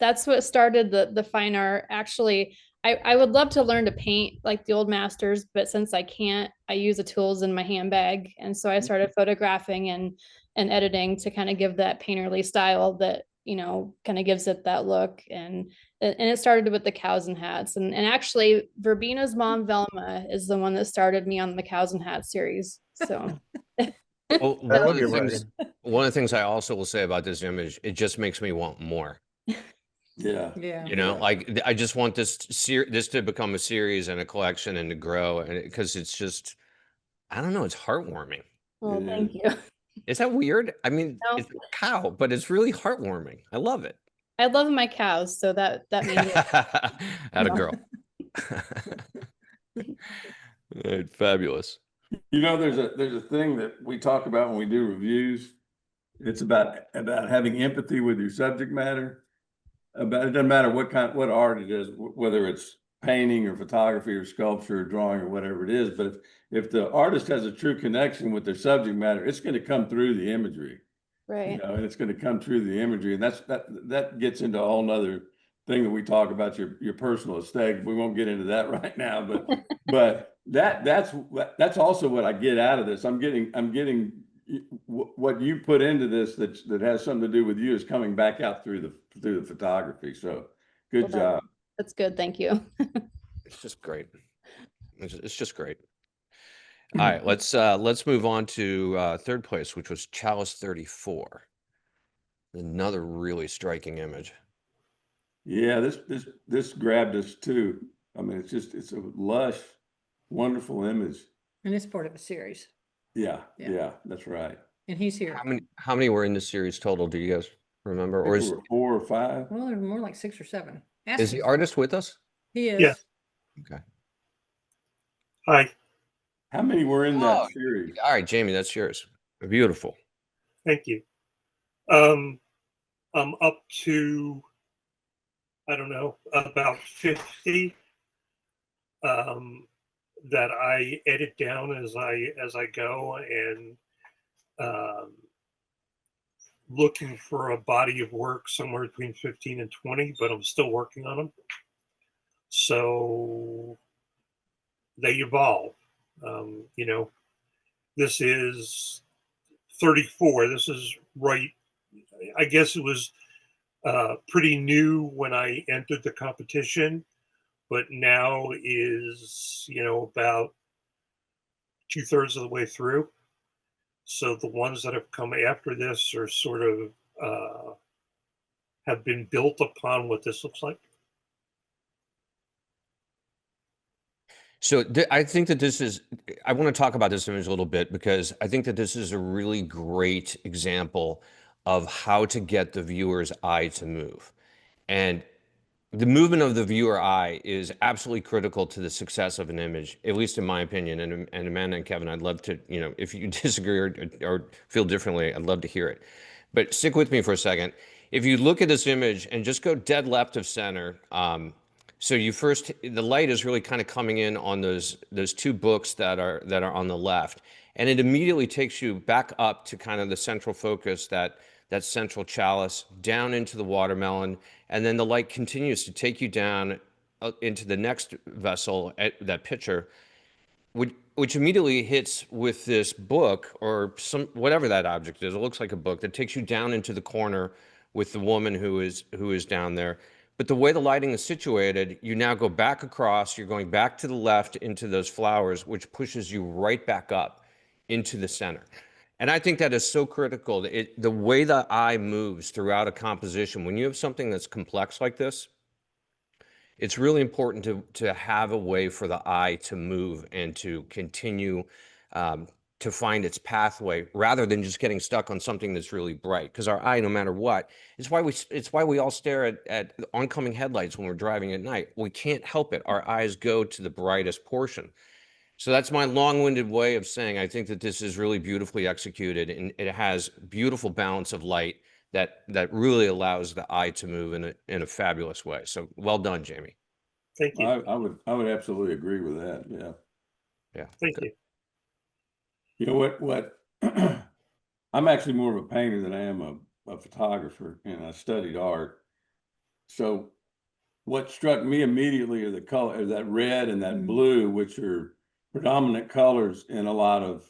Speaker 9: That's what started the fine art. Actually, I would love to learn to paint like the old masters, but since I can't, I use the tools in my handbag. And so I started photographing and editing to kind of give that painterly style that, kind of gives it that look. And it started with the Cows and Hats. And actually, Verbena's mom, Velma, is the one that started me on the Cows and Hats series. So
Speaker 2: Well,
Speaker 1: I love your writing.
Speaker 2: one of the things I also will say about this image, it just makes me want more.
Speaker 3: Yeah.
Speaker 4: Yeah.
Speaker 2: Like, I just want this to become a series and a collection and to grow, and because it's just, I don't know, it's heartwarming.
Speaker 9: Well,
Speaker 3: It
Speaker 9: thank
Speaker 3: is.
Speaker 9: you.
Speaker 2: Is that weird? I mean,
Speaker 9: No.
Speaker 2: it's a cow, but it's really heartwarming. I love it.
Speaker 9: I love my cows, so that means
Speaker 2: Atta girl. Fabulous.
Speaker 3: You know, there's a thing that we talk about when we do reviews. It's about having empathy with your subject matter. It doesn't matter what art it is, whether it's painting or photography or sculpture or drawing or whatever it is. But if the artist has a true connection with their subject matter, it's going to come through the imagery.
Speaker 9: right.
Speaker 3: You know, and it's going to come through the imagery, and that gets into a whole nother thing that we talk about your personal aesthetic. We won't get into that right now, but that's also what I get out of this. I'm getting what you put into this that has something to do with you is coming back out through the photography. So good
Speaker 9: Well,
Speaker 3: job.
Speaker 9: That's good. Thank you.
Speaker 2: It's just great. It's just great. All right, let's move on to third place, which was Chalice 34. Another really striking image.
Speaker 3: Yeah, this grabbed us too. I mean, it's a lush, wonderful image.
Speaker 4: And it's part of a series.
Speaker 3: Yeah,
Speaker 4: Yeah.
Speaker 3: yeah, that's right.
Speaker 4: And he's here.
Speaker 2: How many were in the series total? Do you guys remember?
Speaker 3: I
Speaker 2: Or
Speaker 3: think
Speaker 2: is
Speaker 3: there were 4 or 5.
Speaker 4: Well, there's more like 6 or 7. Ask
Speaker 2: is the
Speaker 4: him.
Speaker 2: artist with us?
Speaker 4: He is.
Speaker 7: Yeah.
Speaker 2: Okay.
Speaker 7: Hi,
Speaker 3: How many were in
Speaker 2: Oh,
Speaker 3: that series?
Speaker 2: All right, Jamie, that's yours. Beautiful.
Speaker 7: thank you. I'm up to, I don't know, about 50 that I edit down as I go, and looking for a body of work somewhere between 15 and 20, but I'm still working on them. So they evolve. You know, this is 34. This is right. I guess it was pretty new when I entered the competition, but now is, you know, about 2/3 of the way through. So the ones that have come after this are sort of have been built upon what this looks like.
Speaker 2: So I think that I want to talk about this image a little bit because I think that this is a really great example of how to get the viewer's eye to move. And the movement of the viewer eye is absolutely critical to the success of an image, at least in my opinion. And Amanda and Kevin, I'd love to, you know, if you disagree or feel differently, I'd love to hear it. But stick with me for a second. If you look at this image and just go dead left of center, so the light is really kind of coming in on those 2 books that are on the left, and it immediately takes you back up to kind of the central focus, that central chalice, down into the watermelon, and then the light continues to take you down into the next vessel, that pitcher, which immediately hits with this book or whatever that object is. It looks like a book that takes you down into the corner with the woman who is down there. But the way the lighting is situated, you now go back across, you're going back to the left into those flowers, which pushes you right back up into the center. And I think that is so critical. The way the eye moves throughout a composition, when you have something that's complex like this, it's really important to have a way for the eye to move and to continue to find its pathway rather than just getting stuck on something that's really bright. Because our eye, no matter what, it's why we all stare at oncoming headlights when we're driving at night. We can't help it. Our eyes go to the brightest portion. So that's my long-winded way of saying I think that this is really beautifully executed, and it has beautiful balance of light that really allows the eye to move in a fabulous way. So well done, Jamie.
Speaker 7: Thank you.
Speaker 3: I would absolutely agree with that. Yeah.
Speaker 2: Yeah.
Speaker 7: Thank
Speaker 2: good.
Speaker 7: you.
Speaker 3: You know what I'm actually more of a painter than I am a photographer, and I studied art. So what struck me immediately are the color, that red and that blue, which are predominant colors in a lot of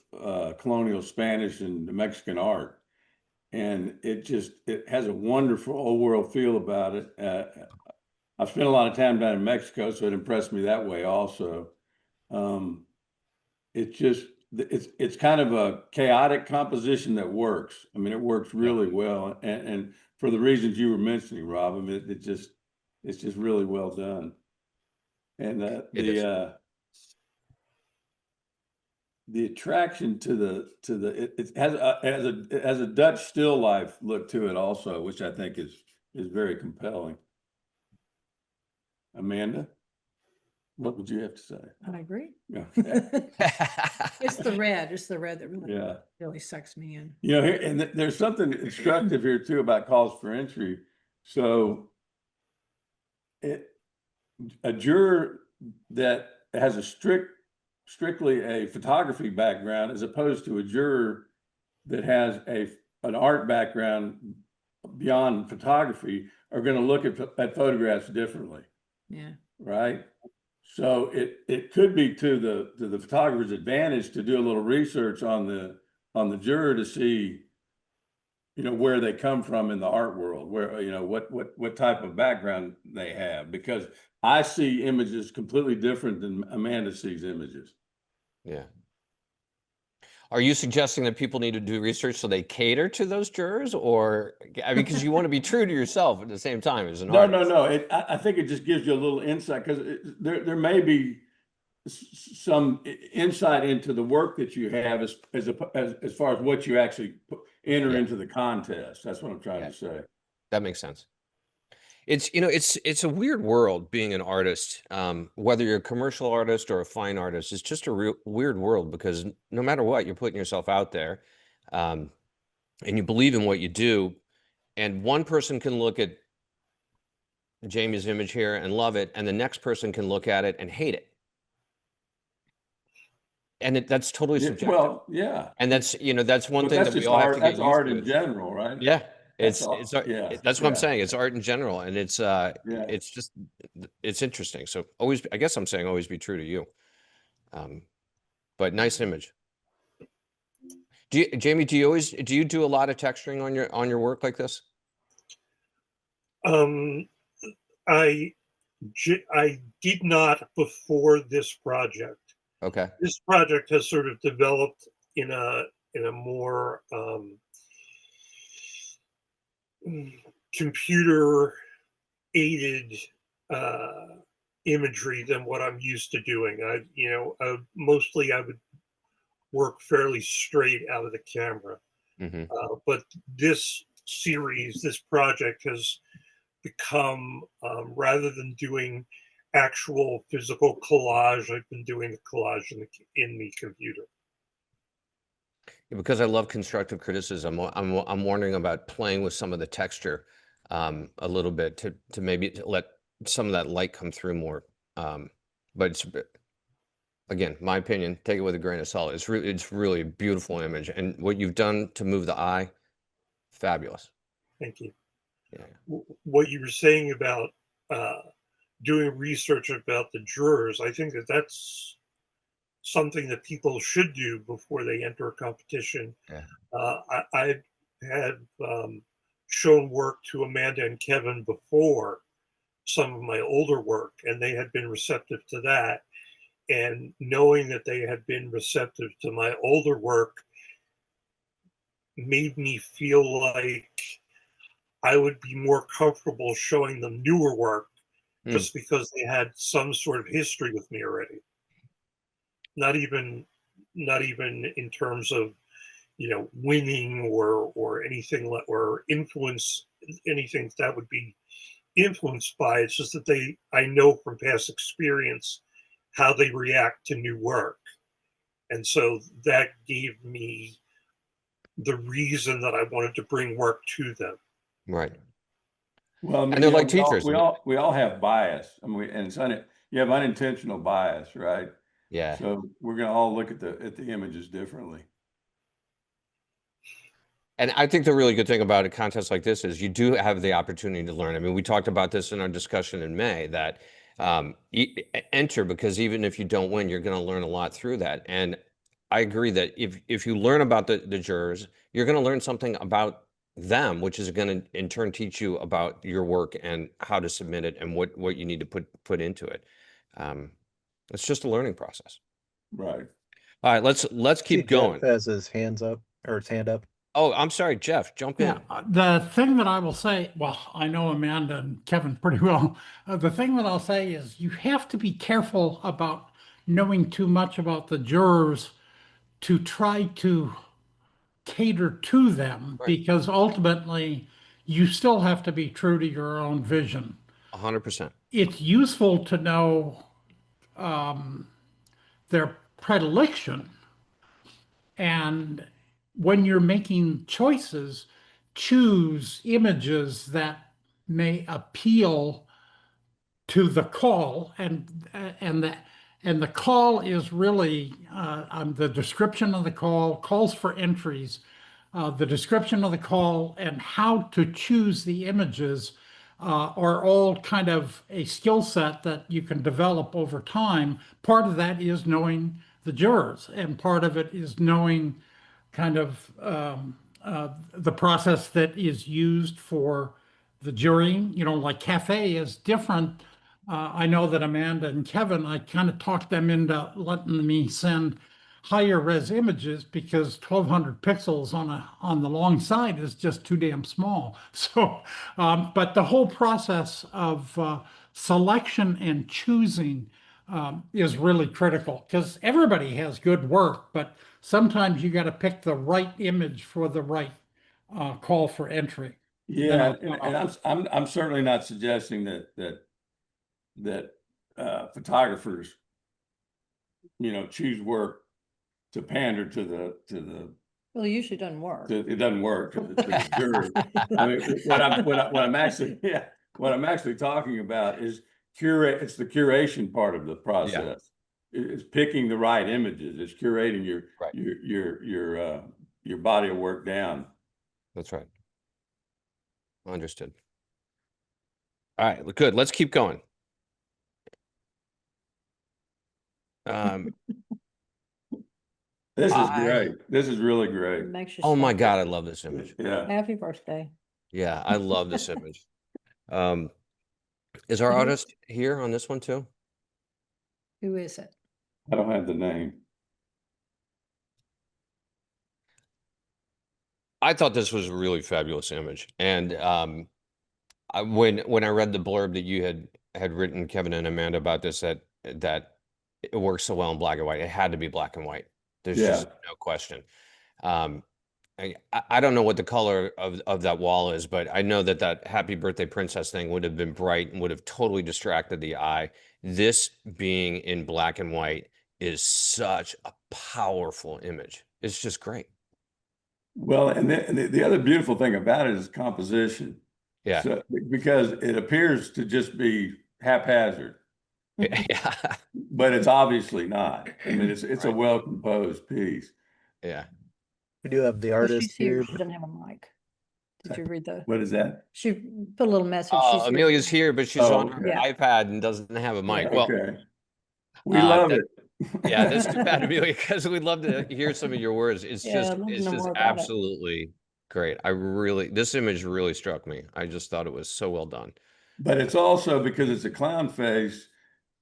Speaker 3: colonial Spanish and Mexican art. And it has a wonderful old world feel about it. I've spent a lot of time down in Mexico, so it impressed me that way also. It's kind of a chaotic composition that works. I mean, it works really well, and for the reasons you were mentioning, Rob, I mean, it's just really well done. And the attraction to it has a Dutch still life look to it also, which I think is very compelling. Amanda, what would you have to say?
Speaker 4: I agree.
Speaker 3: Yeah.
Speaker 4: It's the red that really,
Speaker 3: Yeah.
Speaker 4: really sucks me in.
Speaker 3: You know, and there's something instructive here too about calls for entry. So a juror that has a strictly a photography background, as opposed to a juror that has an art background beyond photography, are going to look at photographs differently.
Speaker 4: Yeah.
Speaker 3: Right. So it could be to the photographer's advantage to do a little research on the juror to see, you know, where they come from in the art world, where, you know, what type of background they have, because I see images completely different than Amanda sees images.
Speaker 2: Yeah. Are you suggesting that people need to do research so they cater to those jurors, or I mean, because you want to be true to yourself at the same time as an artist?
Speaker 3: No. I think it just gives you a little insight, because there may be some insight into the work that you have as far as what you actually enter into the contest. That's what I'm trying to say.
Speaker 2: That makes sense. It's, you know, it's a weird world being an artist. Whether you're a commercial artist or a fine artist, it's just a real weird world, because no matter what, you're putting yourself out there, and you believe in what you do. And one person can look at Jamie's image here and love it, and the next person can look at it and hate it. And that's totally subjective.
Speaker 3: Well, yeah.
Speaker 2: And that's, you know, that's one thing that we all have to get used to.
Speaker 3: That's art in general, right?
Speaker 2: Yeah.
Speaker 3: That's
Speaker 2: That's
Speaker 3: what
Speaker 2: what I'm saying. It's art in general, and it's just, it's interesting. So I guess I'm saying always be true to you. But nice image. Jamie, do you do a lot of texturing on your work like this?
Speaker 7: I did not before this project.
Speaker 2: Okay.
Speaker 7: This project has sort of developed in a more computer aided imagery than what I'm used to doing. Mostly I would work fairly straight out of the camera. But this project has become, rather than doing actual physical collage, I've been doing the collage in the computer.
Speaker 2: Because I love constructive criticism, I'm wondering about playing with some of the texture a little bit to maybe let some of that light come through more. But it's, again, my opinion, take it with a grain of salt. It's really a beautiful image, and what you've done to move the eye, fabulous.
Speaker 7: Thank you.
Speaker 2: Yeah.
Speaker 7: What you were saying about doing research about the jurors, I think that's something that people should do before they enter a competition.
Speaker 2: Yeah.
Speaker 7: I had shown work to Amanda and Kevin before, some of my older work, and they had been receptive to that. And knowing that they had been receptive to my older work made me feel like I would be more comfortable showing them newer work, just because they had some sort of history with me already. Not even in terms of, you know, winning or anything, or influence, anything that would be influenced by. It's just that I know from past experience how they react to new work. And so that gave me the reason that I wanted to bring work to them.
Speaker 2: Right.
Speaker 3: Well, I mean,
Speaker 2: and they're like teachers.
Speaker 3: We all have bias. I mean, you have unintentional bias, right?
Speaker 2: Yeah.
Speaker 3: So we're going to all look at the images differently.
Speaker 2: And I think the really good thing about a contest like this is you do have the opportunity to learn. I mean, we talked about this in our discussion in May, that enter, because even if you don't win, you're going to learn a lot through that. And I agree that if you learn about the jurors, you're going to learn something about them, which is going to in turn teach you about your work and how to submit it and what you need to put into it. It's just a learning process.
Speaker 3: Right.
Speaker 2: All right, let's keep going.
Speaker 1: Jeff has his hands up, or his hand up.
Speaker 2: Oh, I'm sorry, Jeff, jump in.
Speaker 6: The thing that I will say, well, I know Amanda and Kevin pretty well. The thing that I'll say is you have to be careful about knowing too much about the jurors, to try to cater to them,
Speaker 2: Right.
Speaker 6: because ultimately you still have to be true to your own vision.
Speaker 2: 100%.
Speaker 6: It's useful to know their predilection, and when you're making choices, choose images that may appeal to the call, and the call is really the description of the call, calls for entries, the description of the call, and how to choose the images are all kind of a skill set that you can develop over time. Part of that is knowing the jurors, and part of it is knowing kind of the process that is used for the jurying. You know, like cafe is different. I know that Amanda and Kevin, I kind of talked them into letting me send higher res images, because 1200 pixels on the long side is just too damn small. So, but the whole process of selection and choosing is really critical, because everybody has good work, but sometimes you got to pick the right image for the right call for entry.
Speaker 3: Yeah, and I'm certainly not suggesting that photographers, choose work to pander to the
Speaker 4: Well, it usually doesn't work.
Speaker 3: it doesn't work to the jurors. I mean, what I'm actually talking about is it's the curation part of the process. It's picking the right images. It's curating your body of work down.
Speaker 2: That's right. Understood. All right, good. Let's keep going.
Speaker 3: This is great. This is really great.
Speaker 4: It makes you
Speaker 2: Oh my
Speaker 4: stop.
Speaker 2: God, I love this image.
Speaker 3: Yeah.
Speaker 4: Happy birthday.
Speaker 2: Yeah, I love this image. Is our artist here on this one too?
Speaker 4: Who is it?
Speaker 3: I don't have the name.
Speaker 2: I thought this was a really fabulous image, and when I read the blurb that you had written, Kevin and Amanda, about this, that it works so well in black and white, it had to be black and white. There's just no question. I don't know what the color of that wall is, but I know that Happy Birthday Princess thing would have been bright and would have totally distracted the eye. This being in black and white is such a powerful image. It's just great.
Speaker 3: Well, and the other beautiful thing about it is composition.
Speaker 2: Yeah.
Speaker 3: So, because it appears to just be haphazard.
Speaker 2: Yeah.
Speaker 3: But it's obviously not. I mean, it's
Speaker 2: Right.
Speaker 3: a well-composed piece.
Speaker 2: Yeah.
Speaker 1: We do have the
Speaker 4: Well,
Speaker 1: artist
Speaker 4: she's here.
Speaker 1: here.
Speaker 4: She doesn't have a mic. Did you read the?
Speaker 3: What is that?
Speaker 4: She put a little message. She's here.
Speaker 2: Amelia's here, but she's on her
Speaker 4: Yeah.
Speaker 2: iPad and doesn't have a mic. Well,
Speaker 3: Okay. We love it.
Speaker 2: Yeah, that's too bad, Amelia, because we'd love to hear some of your words. It's
Speaker 4: Yeah, I'd love to
Speaker 2: it's
Speaker 4: know
Speaker 2: just
Speaker 4: more about it.
Speaker 2: absolutely great. This image really struck me. I just thought it was so well done.
Speaker 3: But it's also because it's a clown face,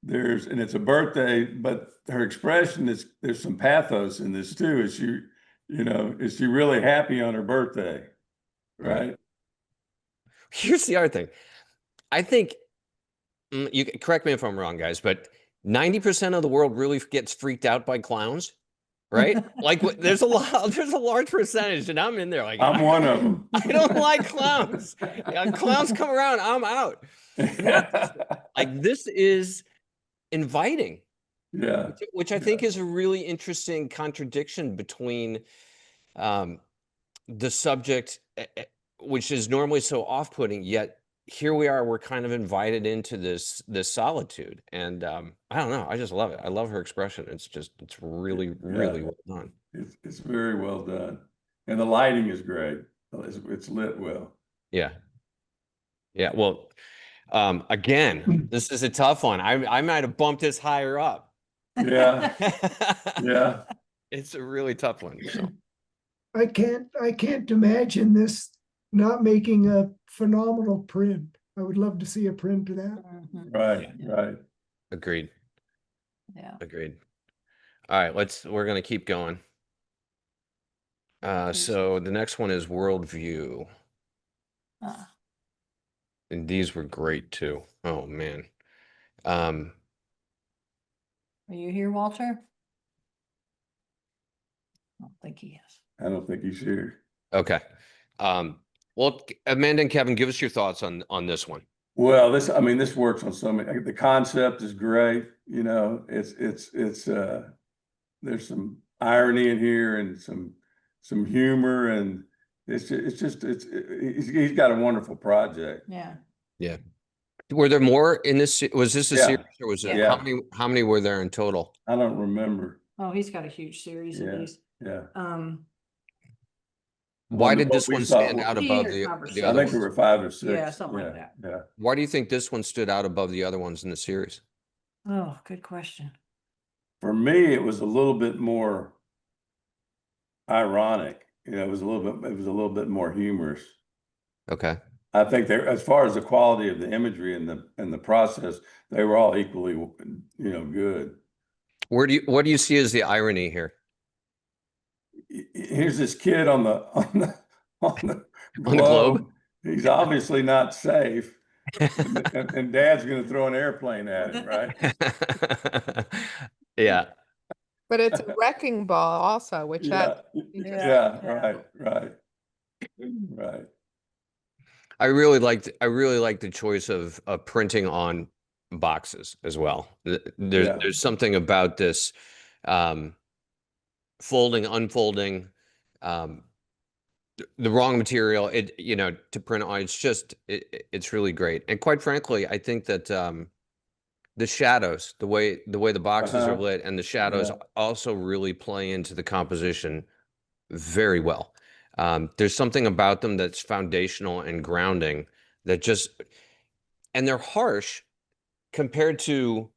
Speaker 3: and it's a birthday, but her expression there's some pathos in this too. Is she really happy on her birthday? Right.
Speaker 2: Here's the other thing. I think, you correct me if I'm wrong, guys, but 90% of the world really gets freaked out by clowns, right? Like there's a large percentage, and I'm in there like,
Speaker 3: I'm one of them.
Speaker 2: I don't like clowns. Clowns come around, I'm out. Like this is inviting.
Speaker 3: Yeah.
Speaker 2: Which I think is a really interesting contradiction between the subject, which is normally so off-putting, yet here we are, we're kind of invited into this solitude. And I don't know, I just love it. I love her expression. It's really well done.
Speaker 3: It's very well done. And the lighting is great. It's lit well.
Speaker 2: Yeah. Yeah. Well, again, this is a tough one. I might have bumped this higher up.
Speaker 3: Yeah. Yeah.
Speaker 2: It's a really tough one. So.
Speaker 8: I can't imagine this not making a phenomenal print. I would love to see a print of that.
Speaker 3: Right. Right.
Speaker 2: Agreed.
Speaker 4: Yeah.
Speaker 2: Agreed. All right, we're going to keep going. So the next one is worldview. And these were great too. Oh man.
Speaker 4: Are you here, Walter? don't think he is.
Speaker 3: I don't think he's here.
Speaker 2: Okay. Well, Amanda and Kevin, give us your thoughts on this one.
Speaker 3: Well, this works on so many, the concept is great, it's there's some irony in here and some humor, and he's got a wonderful project.
Speaker 4: Yeah.
Speaker 2: Yeah. Were there more in this? Was this a
Speaker 3: Yeah.
Speaker 2: series, or was it
Speaker 3: Yeah.
Speaker 2: how many were there in total?
Speaker 3: I don't remember.
Speaker 4: Oh, he's got a huge series of
Speaker 3: Yeah.
Speaker 4: these.
Speaker 3: Yeah.
Speaker 2: Why did this
Speaker 3: we
Speaker 2: one
Speaker 3: saw-
Speaker 2: stand out above the
Speaker 3: I
Speaker 2: other
Speaker 3: think
Speaker 2: ones?
Speaker 3: there were 5 or 6.
Speaker 4: Yeah, something like that.
Speaker 3: Yeah.
Speaker 2: Why do you think this one stood out above the other ones in the series?
Speaker 4: Oh, good question.
Speaker 3: For me, it was a little bit more ironic. It was a little bit more humorous.
Speaker 2: Okay.
Speaker 3: I think as far as the quality of the imagery and the process, they were all equally, good.
Speaker 2: What do you see as the irony here?
Speaker 3: Here's this kid on the
Speaker 2: On the
Speaker 3: globe.
Speaker 2: globe?
Speaker 3: He's obviously not safe, and Dad's going to throw an airplane at him, right?
Speaker 2: Yeah.
Speaker 10: But it's a wrecking ball also, which that
Speaker 3: Yeah, right.
Speaker 2: I really liked the choice of printing on boxes as well. There's something about this folding, unfolding, the wrong material, to print on. It's really great. And quite frankly, I think that the shadows, the way the boxes are lit, and the shadows also really play into the composition very well. There's something about them that's foundational and grounding and they're harsh compared to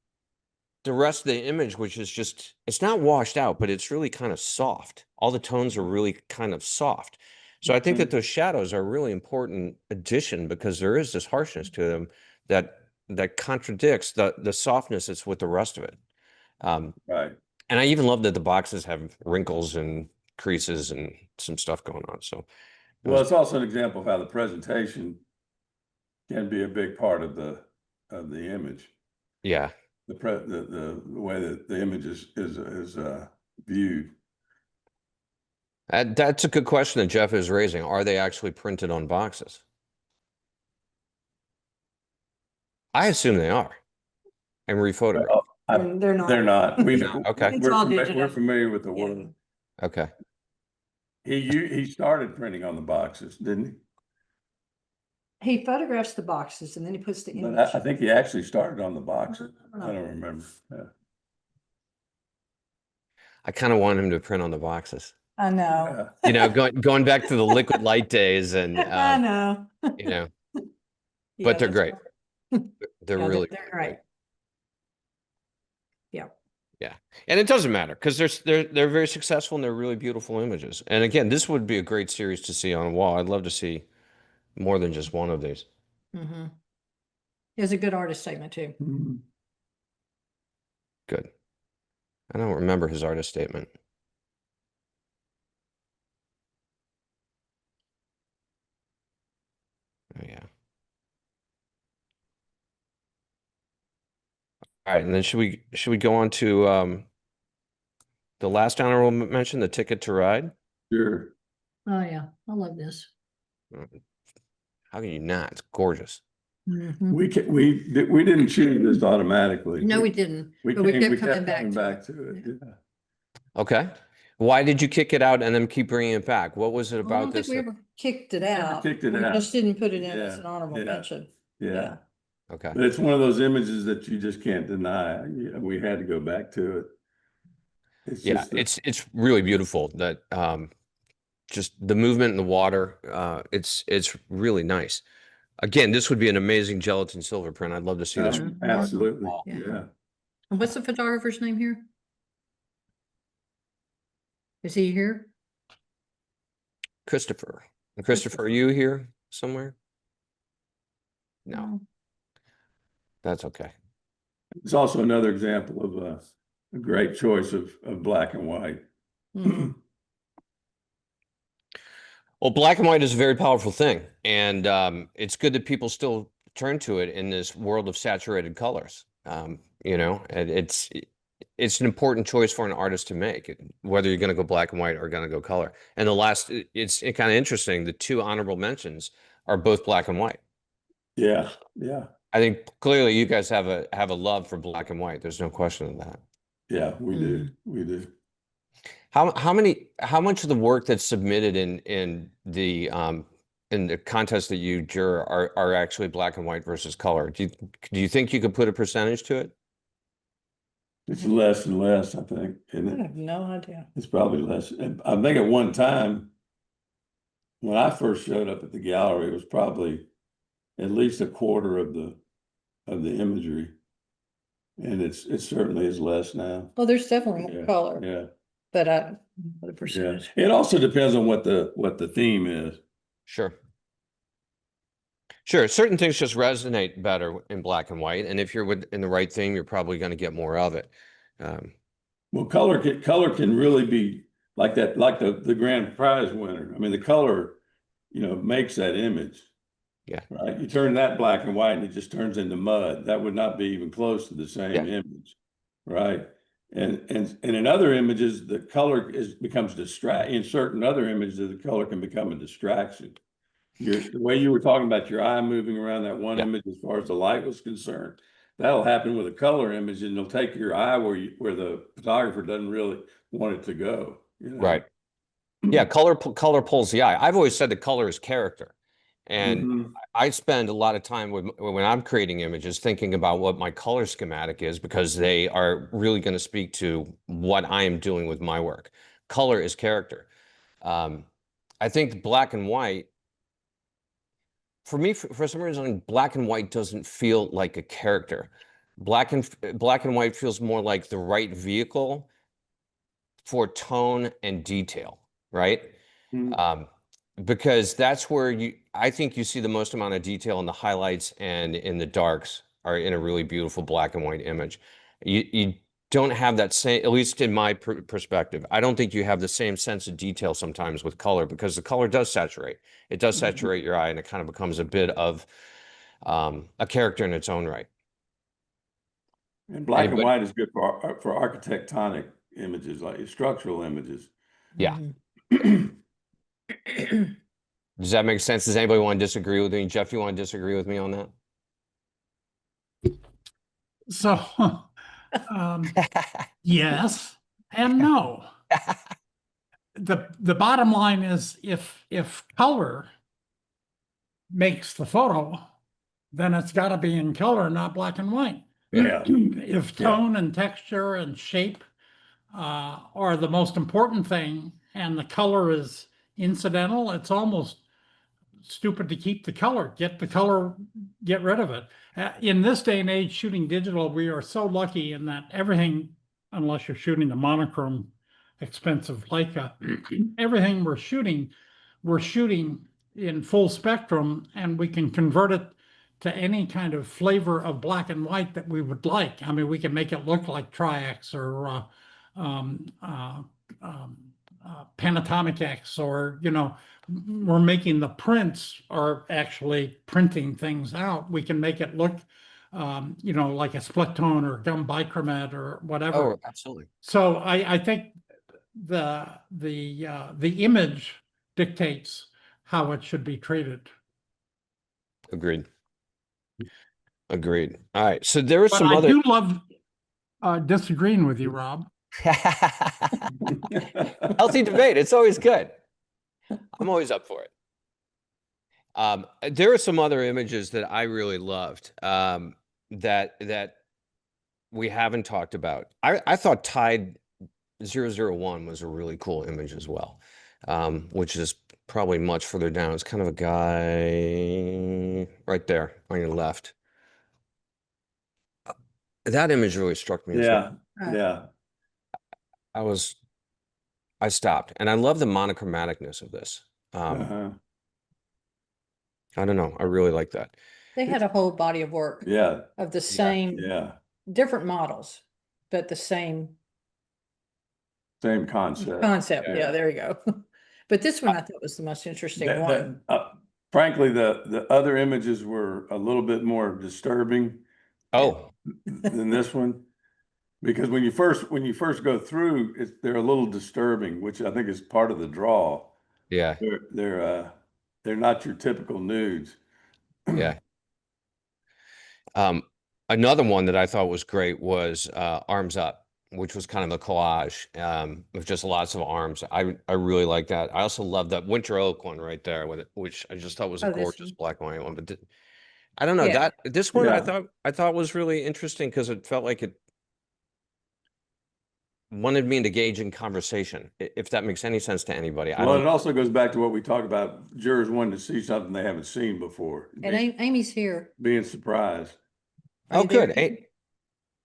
Speaker 2: the rest of the image, which is it's not washed out, but it's really kind of soft. All the tones are really kind of soft. So I think that those shadows are a really important addition, because there is this harshness to them that contradicts the softness that's with the rest of it.
Speaker 3: Right.
Speaker 2: And I even love that the boxes have wrinkles and creases and some stuff going on. So,
Speaker 3: well, it's also an example of how the presentation can be a big part of the image.
Speaker 2: Yeah.
Speaker 3: The way that the image is viewed.
Speaker 2: That's a good question that Jeff is raising. Are they actually printed on boxes? I assume they are, and rephotographed.
Speaker 4: They're not.
Speaker 3: They're not.
Speaker 2: Okay.
Speaker 3: We're familiar with the word.
Speaker 2: Okay.
Speaker 3: He started printing on the boxes, didn't he?
Speaker 4: He photographs the boxes and then he puts the image.
Speaker 3: But I think he actually started on the boxes. I don't remember. Yeah.
Speaker 2: I kind of want him to print on the boxes.
Speaker 4: I know.
Speaker 2: Going back to the liquid light days, and
Speaker 4: I know.
Speaker 2: but they're great. They're really
Speaker 4: they're great. Yeah.
Speaker 2: Yeah, and it doesn't matter, because they're very successful and they're really beautiful images. And again, this would be a great series to see on a wall. I'd love to see more than just one of these.
Speaker 4: Mm-hmm. He has a good artist statement too.
Speaker 3: Mm-hmm.
Speaker 2: Good. I don't remember his artist statement. Oh, yeah. All right, and then should we go on to the last honorable mention, the Ticket to Ride?
Speaker 3: Sure.
Speaker 4: Oh yeah, I love this.
Speaker 2: How can you not? It's gorgeous.
Speaker 4: Mm-hmm.
Speaker 3: We didn't choose this automatically.
Speaker 4: No, we didn't. But we kept coming back to it.
Speaker 3: Yeah.
Speaker 2: Okay. Why did you kick it out and then keep bringing it back? What was it
Speaker 4: I
Speaker 2: about
Speaker 4: don't think
Speaker 2: this?
Speaker 4: we ever kicked it out.
Speaker 3: kicked it
Speaker 4: We
Speaker 3: out.
Speaker 4: just didn't put it in as
Speaker 3: Yeah,
Speaker 4: an honorable mention.
Speaker 3: Yeah.
Speaker 2: Okay.
Speaker 3: But it's one of those images that you just can't deny. We had to go back to it.
Speaker 2: It's really beautiful, that just the movement in the water. It's really nice. Again, this would be an amazing gelatin silver print. I'd love to see this.
Speaker 3: Absolutely.
Speaker 4: Yeah.
Speaker 3: Yeah.
Speaker 4: And what's the photographer's name here? Is he here?
Speaker 2: Christopher. Christopher, are you here somewhere? No. That's okay.
Speaker 3: It's also another example of a great choice of black and white.
Speaker 4: Mhm.
Speaker 2: Well, black and white is a very powerful thing, and it's good that people still turn to it in this world of saturated colors. And it's an important choice for an artist to make, whether you're going to go black and white or going to go color. And the last, it's kind of interesting. The two honorable mentions are both black and white.
Speaker 3: Yeah, yeah,
Speaker 2: I think clearly you guys have a love for black and white. There's no question of that.
Speaker 3: yeah, we do, we do.
Speaker 2: How much of the work that's submitted in the contest that you juror are actually black and white versus color? Do you think you could put a percentage to it?
Speaker 3: It's less and less, I think,
Speaker 4: I
Speaker 3: isn't it?
Speaker 4: have no idea.
Speaker 3: It's probably less. And I think at one time, when I first showed up at the gallery, it was probably at least a quarter of the imagery. And it certainly is less now.
Speaker 4: Well, there's definitely more
Speaker 3: Yeah,
Speaker 4: color,
Speaker 3: yeah,
Speaker 4: but the
Speaker 3: yeah.
Speaker 4: percentage.
Speaker 3: It also depends on what the theme is.
Speaker 2: Sure. Sure. Certain things just resonate better in black and white. And if you're in the right theme, you're probably going to get more of it.
Speaker 3: Well, color can really be like that, like the grand prize winner. I mean, the color, makes that image.
Speaker 2: Yeah.
Speaker 3: Right. You turn that black and white and it just turns into mud. That would not be even close to the same image. Right. And in other images, the color becomes distract. In certain other images, the color can become a distraction. The way you were talking about your eye moving around that one image as far as the light was concerned, that'll happen with a color image, and it'll take your eye where the photographer doesn't really want it to go.
Speaker 2: Right. Yeah, color pulls the eye. I've always said the color is character. And I spend a lot of time when I'm creating images thinking about what my color schematic is, because they are really going to speak to what I am doing with my work. Color is character. I think black and white, for me, for some reason, black and white doesn't feel like a character. Black and white feels more like the right vehicle for tone and detail, right? Because that's where I think you see the most amount of detail in the highlights and in the darks are in a really beautiful black and white image. You don't have that same, at least in my perspective, I don't think you have the same sense of detail sometimes with color, because the color does saturate. It does saturate your eye, and it kind of becomes a bit of a character in its own right.
Speaker 3: And black and white is good for architectonic images, like structural images.
Speaker 2: Yeah. Does that make sense? Does anybody want to disagree with me? Jeff, you want to disagree with me on that?
Speaker 6: So, yes and no. The bottom line is if color makes the photo, then it's got to be in color, not black and white.
Speaker 3: Yeah.
Speaker 6: If tone and texture and shape are the most important thing, and the color is incidental, it's almost stupid to keep the color. Get the color, get rid of it. In this day and age, shooting digital, we are so lucky in that everything, unless you're shooting the monochrome expensive Leica, everything we're shooting in full spectrum, and we can convert it to any kind of flavor of black and white that we would like. I mean, we can make it look like Tri-X or Panatomic X, or, we're making the prints are actually printing things out. We can make it look, like a split tone or gum bichromate or whatever.
Speaker 2: Oh, absolutely.
Speaker 6: So I think the image dictates how it should be treated.
Speaker 2: Agreed. Agreed. All right. So there was some
Speaker 6: I
Speaker 2: other.
Speaker 6: do love disagreeing with you, Rob.
Speaker 2: Healthy debate. It's always good. I'm always up for it. There are some other images that I really loved that we haven't talked about. I thought Tide 001 was a really cool image as well, which is probably much further down. It's kind of a guy right there on your left. That image really struck me as well.
Speaker 3: Yeah.
Speaker 2: I stopped, and I love the monochromaticness of this. I don't know. I really like that.
Speaker 4: They had a whole body of work.
Speaker 3: Yeah.
Speaker 4: Of the same, different models, but the same
Speaker 3: concept.
Speaker 4: Yeah, there you go. But this one I thought was the most interesting one.
Speaker 3: Frankly, the other images were a little bit more disturbing.
Speaker 2: Oh.
Speaker 3: Than this one. Because when you first go through, they're a little disturbing, which I think is part of the draw.
Speaker 2: Yeah.
Speaker 3: They're not your typical nudes.
Speaker 2: Yeah. Another one that I thought was great was Arms Up, which was kind of a collage with just lots of arms. I really like that. I also love that Winter Oak one right there with it, which I just thought was a
Speaker 4: Oh, this
Speaker 2: gorgeous
Speaker 4: one.
Speaker 2: black and white one. But I don't know
Speaker 4: Yeah.
Speaker 2: this one
Speaker 3: Yeah.
Speaker 2: I thought was really interesting because it felt like it wanted me to engage in conversation, if that makes any sense to anybody. I
Speaker 3: Well,
Speaker 2: don't.
Speaker 3: it also goes back to what we talked about, jurors wanting to see something they haven't seen before,
Speaker 4: And Amy's here.
Speaker 3: being surprised.
Speaker 4: Are
Speaker 2: Oh,
Speaker 4: you there,
Speaker 2: good.
Speaker 4: Amy?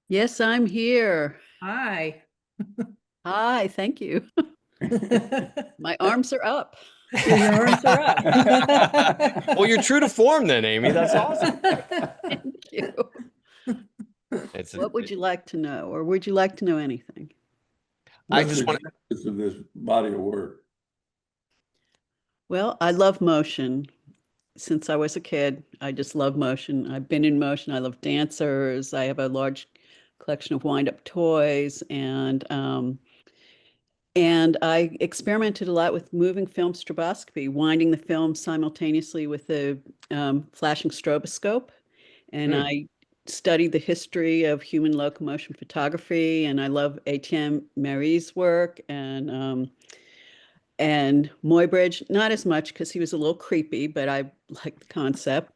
Speaker 11: Yes, I'm here.
Speaker 4: Hi.
Speaker 11: Hi, thank you. My arms are up.
Speaker 4: Your arms are up.
Speaker 2: Well, you're true to form then, Amy. That's awesome.
Speaker 11: Thank you. What would you like to know, or would you like to know anything?
Speaker 2: I
Speaker 3: What's
Speaker 2: just
Speaker 3: the
Speaker 2: want
Speaker 3: genesis of this body of work?
Speaker 11: Well, I love motion. Since I was a kid, I just love motion. I've been in motion. I love dancers. I have a large collection of wind-up toys, and I experimented a lot with moving film stroboscopy, winding the film simultaneously with the flashing stroboscope. And I studied the history of human locomotion photography, and I love Etienne Marie's work and Muybridge, not as much because he was a little creepy, but I like the concept.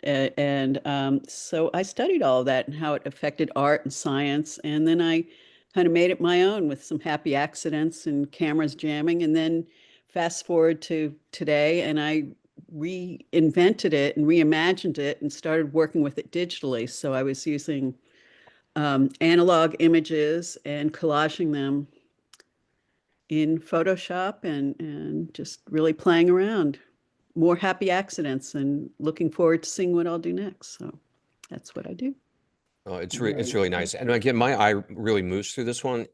Speaker 11: So I studied all of that and how it affected art and science. And then I kind of made it my own with some happy accidents and cameras jamming. And then fast forward to today, and I reinvented it and reimagined it and started working with it digitally. So I was using analog images and collaging them in Photoshop and just really playing around. More happy accidents and looking forward to seeing what I'll do next. So that's what I do.
Speaker 2: Oh, it's really nice. And again, my eye really moves through this one.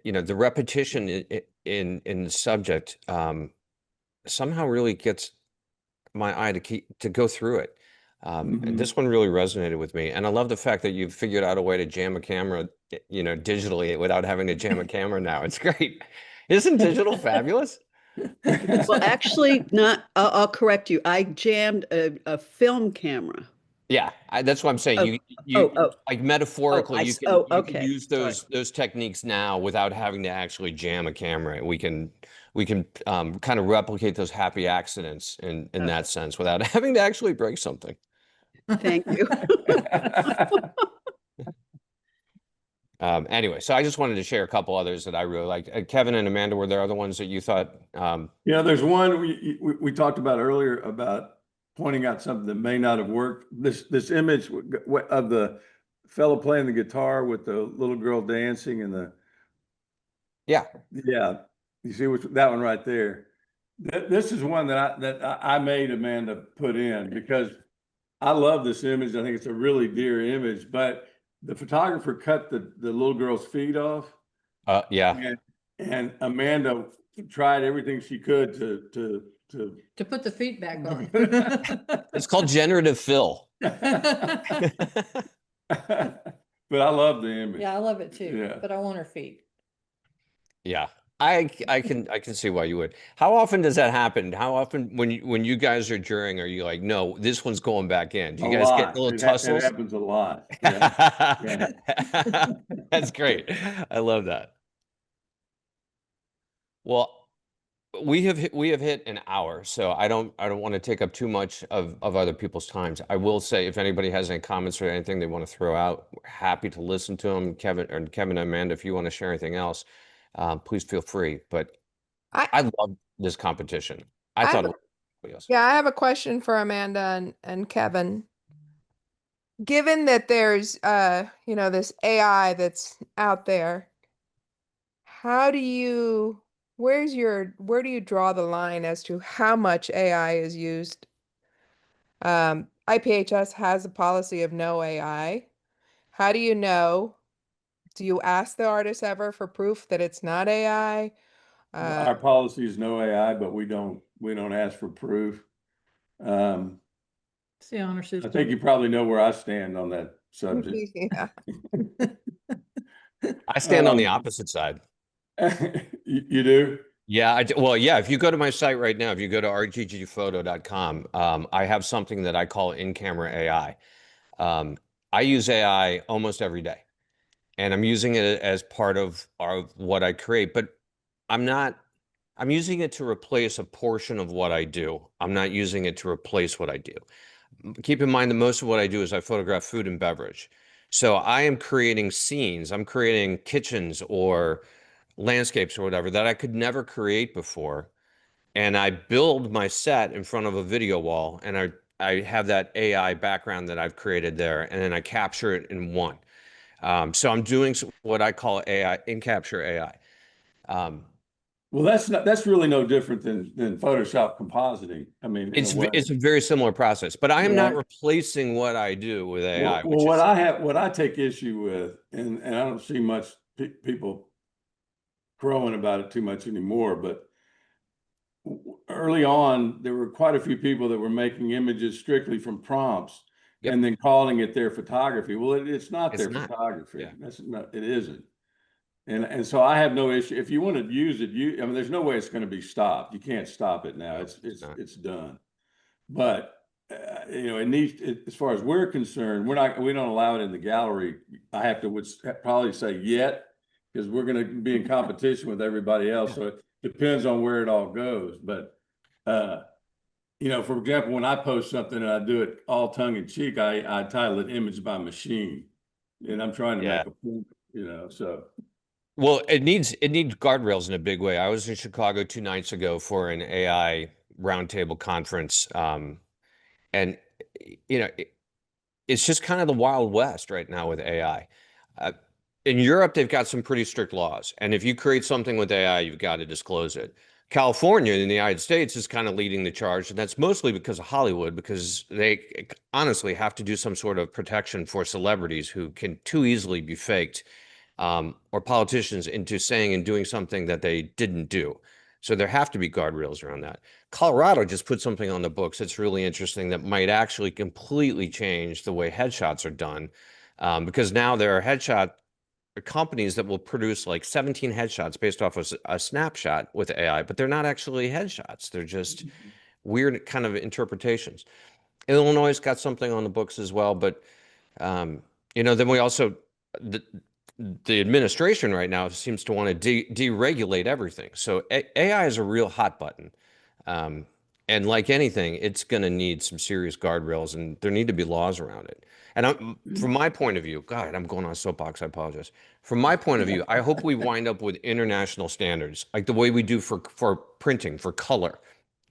Speaker 2: You know, the repetition in the subject somehow really gets my eye to go through it. And this one really resonated with me. And I love the fact that you've figured out a way to jam a camera, you know, digitally without having to jam a camera now. It's great. Isn't digital fabulous?
Speaker 11: Well, actually, not. I'll correct you. I jammed a film camera.
Speaker 2: Yeah, that's what I'm saying. Like metaphorically, you can use those techniques now without having to actually jam a camera. We can kind of replicate those happy accidents in that sense without having to actually break something.
Speaker 11: Thank you.
Speaker 2: Anyway, so I just wanted to share a couple others that I really liked. Kevin and Amanda, were there other ones that you thought?
Speaker 3: Yeah, there's one we talked about earlier about pointing out something that may not have worked. This image of the fellow playing the guitar with the little girl dancing and the yeah, you see that one right there. This is one that I made Amanda put in because I love this image. I think it's a really dear image, but the photographer cut the little girl's feet off.
Speaker 2: Yeah.
Speaker 3: And Amanda tried everything she could to
Speaker 4: put the feet back on.
Speaker 2: It's called generative fill.
Speaker 3: But I love the image.
Speaker 4: Yeah, I love it too.
Speaker 3: Yeah.
Speaker 4: But I want her feet.
Speaker 2: Yeah. I can see why you would. How often does that happen? How often when you guys are juring, are you like, no, this one's going back in? Do you guys get little tussles?
Speaker 3: It happens a lot. Yeah.
Speaker 2: That's great. I love that. Well, we have hit an hour, so I don't want to take up too much of other people's times. I will say, if anybody has any comments or anything they want to throw out, we're happy to listen to them. Kevin and Amanda, if you want to share anything else, please feel free. But I love this competition. I thought it was
Speaker 10: Yeah, I have a question for Amanda and Kevin. Given that there's this AI that's out there, where do you draw the line as to how much AI is used? IPHS has a policy of no AI. How do you know? Do you ask the artist ever for proof that it's not AI?
Speaker 3: Our policy is no AI, but we don't ask for proof.
Speaker 4: It's the honor system.
Speaker 3: I think you probably know where I stand on that subject.
Speaker 10: Yeah.
Speaker 2: I stand on the opposite side.
Speaker 3: You do?
Speaker 2: Yeah, well, yeah, if you go to my site right now, if you go to rggphoto.com, I have something that I call in-camera AI. I use AI almost every day, and I'm using it as part of what I create, but I'm using it to replace a portion of what I do. I'm not using it to replace what I do. Keep in mind that most of what I do is I photograph food and beverage. So I am creating scenes, I'm creating kitchens or landscapes or whatever that I could never create before. And I build my set in front of a video wall, and I have that AI background that I've created there, and then I capture it in one. So I'm doing what I call AI, in-capture AI.
Speaker 3: Well, that's really no different than Photoshop compositing. I mean, in a way.
Speaker 2: It's a very similar process, but I am not
Speaker 3: Right.
Speaker 2: replacing what I do with AI.
Speaker 3: Well, what I take issue with, and I don't see much people crowing about it too much anymore, but early on, there were quite a few people that were making images strictly from prompts
Speaker 2: Yep.
Speaker 3: and then calling it their photography. Well, it's not
Speaker 2: It's
Speaker 3: their
Speaker 2: not.
Speaker 3: photography.
Speaker 2: Yeah.
Speaker 3: That's not, it isn't. And so I have no issue. If you want to use it, I mean, there's no way it's going to be stopped. You can't stop it now.
Speaker 2: No,
Speaker 3: It's done. But it needs, as far as we're concerned, we don't allow it in the gallery. I have to probably say yet, because we're going to be in competition with everybody else. So it depends on where it all goes. But for example, when I post something and I do it all tongue in cheek, I title it "Image by Machine," and I'm trying to make a point. So.
Speaker 2: Well, it needs guardrails in a big way. I was in Chicago 2 nights ago for an AI roundtable conference, and it's just kind of the Wild West right now with AI. In Europe, they've got some pretty strict laws, and if you create something with AI, you've got to disclose it. California in the United States is kind of leading the charge, and that's mostly because of Hollywood, because they honestly have to do some sort of protection for celebrities who can too easily be faked. Or politicians into saying and doing something that they didn't do. So there have to be guardrails around that. Colorado just put something on the books that's really interesting that might actually completely change the way headshots are done, because now there are headshot companies that will produce like 17 headshots based off of a snapshot with AI, but they're not actually headshots. They're just weird kind of interpretations. Illinois got something on the books as well, but then we also the administration right now seems to want to deregulate everything. So AI is a real hot button. And like anything, it's going to need some serious guardrails, and there need to be laws around it. And from my point of view, God, I'm going on a soapbox, I apologize. From my point of view, I hope we wind up with international standards, like the way we do for printing, for color.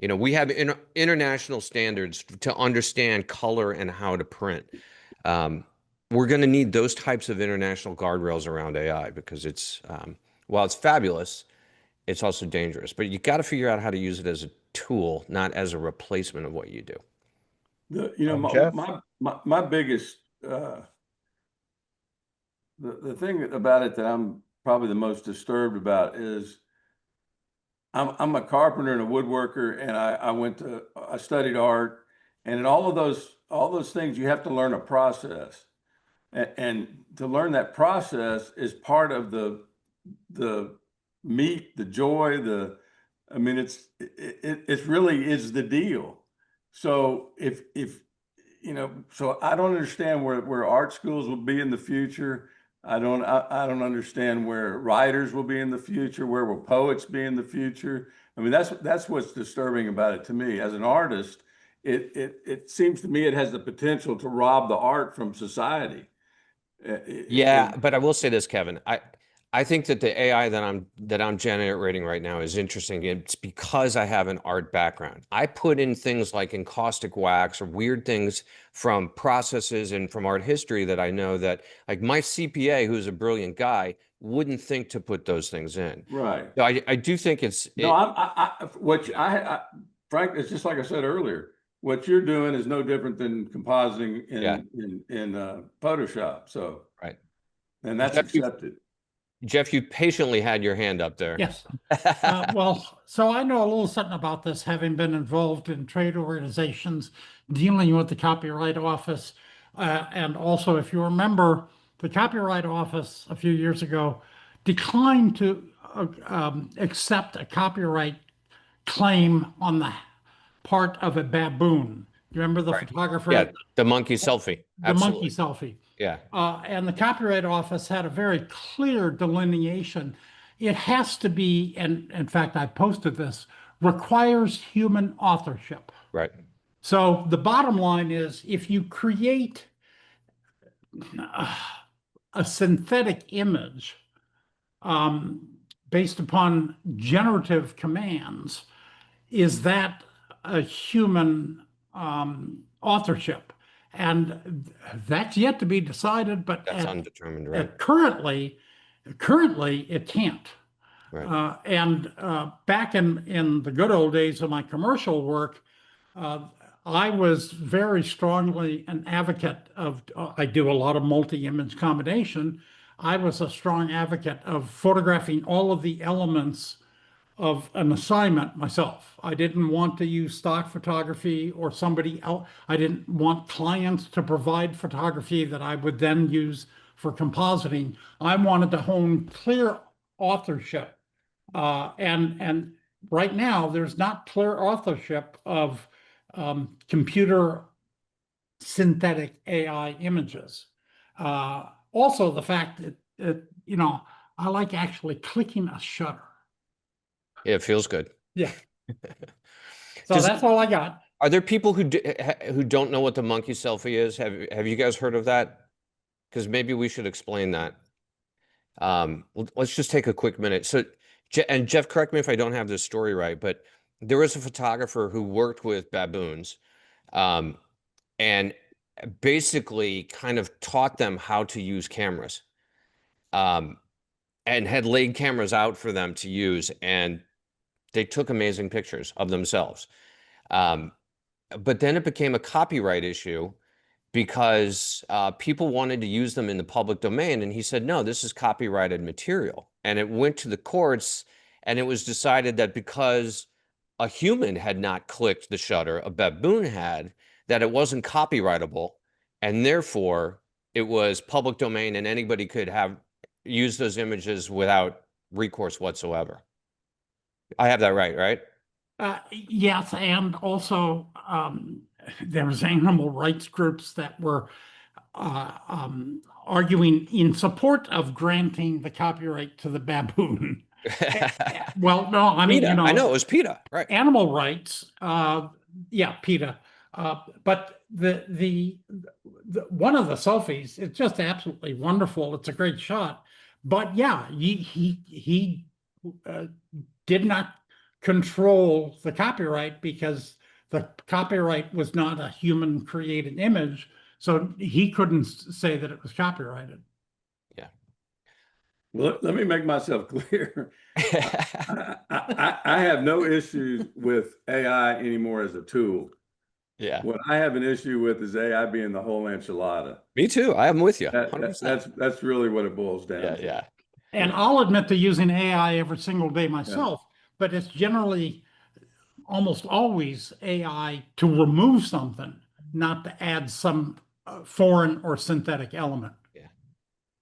Speaker 2: We have international standards to understand color and how to print. We're going to need those types of international guardrails around AI, because it's, while it's fabulous, it's also dangerous. But you got to figure out how to use it as a tool, not as a replacement of what you do.
Speaker 1: Jeff?
Speaker 3: My biggest, the thing about it that I'm probably the most disturbed about is I'm a carpenter and a woodworker, and I studied art, and in all of those things, you have to learn a process. And to learn that process is part of the meat, the joy, it really is the deal. So so I don't understand where art schools will be in the future. I don't understand where writers will be in the future. Where will poets be in the future? I mean, that's what's disturbing about it to me. As an artist, it seems to me it has the potential to rob the art from society.
Speaker 2: Yeah, but I will say this, Kevin. I think that the AI that I'm generating right now is interesting. It's because I have an art background. I put in things like encaustic wax or weird things from processes and from art history that I know that, like, my CPA, who's a brilliant guy, wouldn't think to put those things in.
Speaker 3: Right.
Speaker 2: So I do think
Speaker 3: Frank, it's just like I said earlier. What you're doing is no different than compositing in Photoshop. So
Speaker 2: right,
Speaker 3: and that's accepted.
Speaker 2: Jeff, you patiently had your hand up there.
Speaker 6: Yes. Well, so I know a little something about this, having been involved in trade organizations, dealing with the Copyright Office. And also, if you remember, the Copyright Office a few years ago declined to accept a copyright claim on the part of a baboon. You remember the
Speaker 2: Right.
Speaker 6: photographer?
Speaker 2: Yeah, the monkey selfie.
Speaker 6: The monkey
Speaker 2: Absolutely.
Speaker 6: selfie.
Speaker 2: Yeah.
Speaker 6: And the Copyright Office had a very clear delineation. It has to be, and in fact, I posted this, requires human authorship.
Speaker 2: Right.
Speaker 6: So the bottom line is if you create a synthetic image based upon generative commands, is that a human authorship? And that's yet to be decided, but
Speaker 2: That's undetermined, right?
Speaker 6: currently it can't.
Speaker 2: Right.
Speaker 6: And back in the good old days of my commercial work, I was very strongly an advocate of, I do a lot of multi-image combination. I was a strong advocate of photographing all of the elements of an assignment myself. I didn't want to use stock photography or somebody else. I didn't want clients to provide photography that I would then use for compositing. I wanted to hone clear authorship. And right now, there's not clear authorship of computer synthetic AI images. Also, the fact that, you know, I like actually clicking a shutter.
Speaker 2: Yeah, it feels good.
Speaker 6: Yeah. So that's all I got.
Speaker 2: Are there people who don't know what the monkey selfie is? Have you guys heard of that? Because maybe we should explain that. Let's just take a quick minute. So, and Jeff, correct me if I don't have this story right, but there was a photographer who worked with baboons, and basically kind of taught them how to use cameras, and had laid cameras out for them to use, and they took amazing pictures of themselves. But then it became a copyright issue because people wanted to use them in the public domain. And he said, no, this is copyrighted material. And it went to the courts, and it was decided that because a human had not clicked the shutter, a baboon had, that it wasn't copyrightable. And therefore, it was public domain and anybody could have used those images without recourse whatsoever. I have that right?
Speaker 6: Yes, and also there was animal rights groups that were arguing in support of granting the copyright to the baboon. Well, no, I mean,
Speaker 2: PETA.
Speaker 6: you know,
Speaker 2: I know it was PETA, right?
Speaker 6: Animal rights, yeah, PETA. But the one of the selfies, it's just absolutely wonderful. It's a great shot. But yeah, he did not control the copyright because the copyright was not a human created image. So he couldn't say that it was copyrighted.
Speaker 2: Yeah.
Speaker 3: Well, let me make myself clear. I have no issues with AI anymore as a tool.
Speaker 2: Yeah.
Speaker 3: What I have an issue with is AI being the whole enchilada.
Speaker 2: Me too. I am with you.
Speaker 3: That's really what it boils down to.
Speaker 2: Yeah.
Speaker 6: And I'll admit to using AI every single day myself, but it's generally almost always AI to remove something, not to add some foreign or synthetic element.
Speaker 3: Yeah.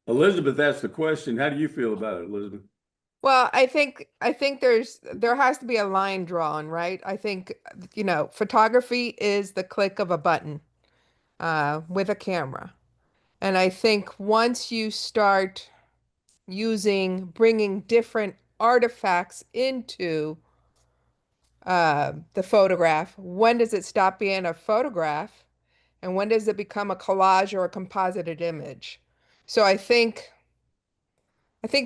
Speaker 3: Elizabeth asked the question. How do you feel about it, Elizabeth?
Speaker 10: Well, I think there has to be a line drawn, right? I think, you know, photography is the click of a button with a camera. And I think once you start bringing different artifacts into the photograph, when does it stop being a photograph? And when does it become a collage or a composited image? So I think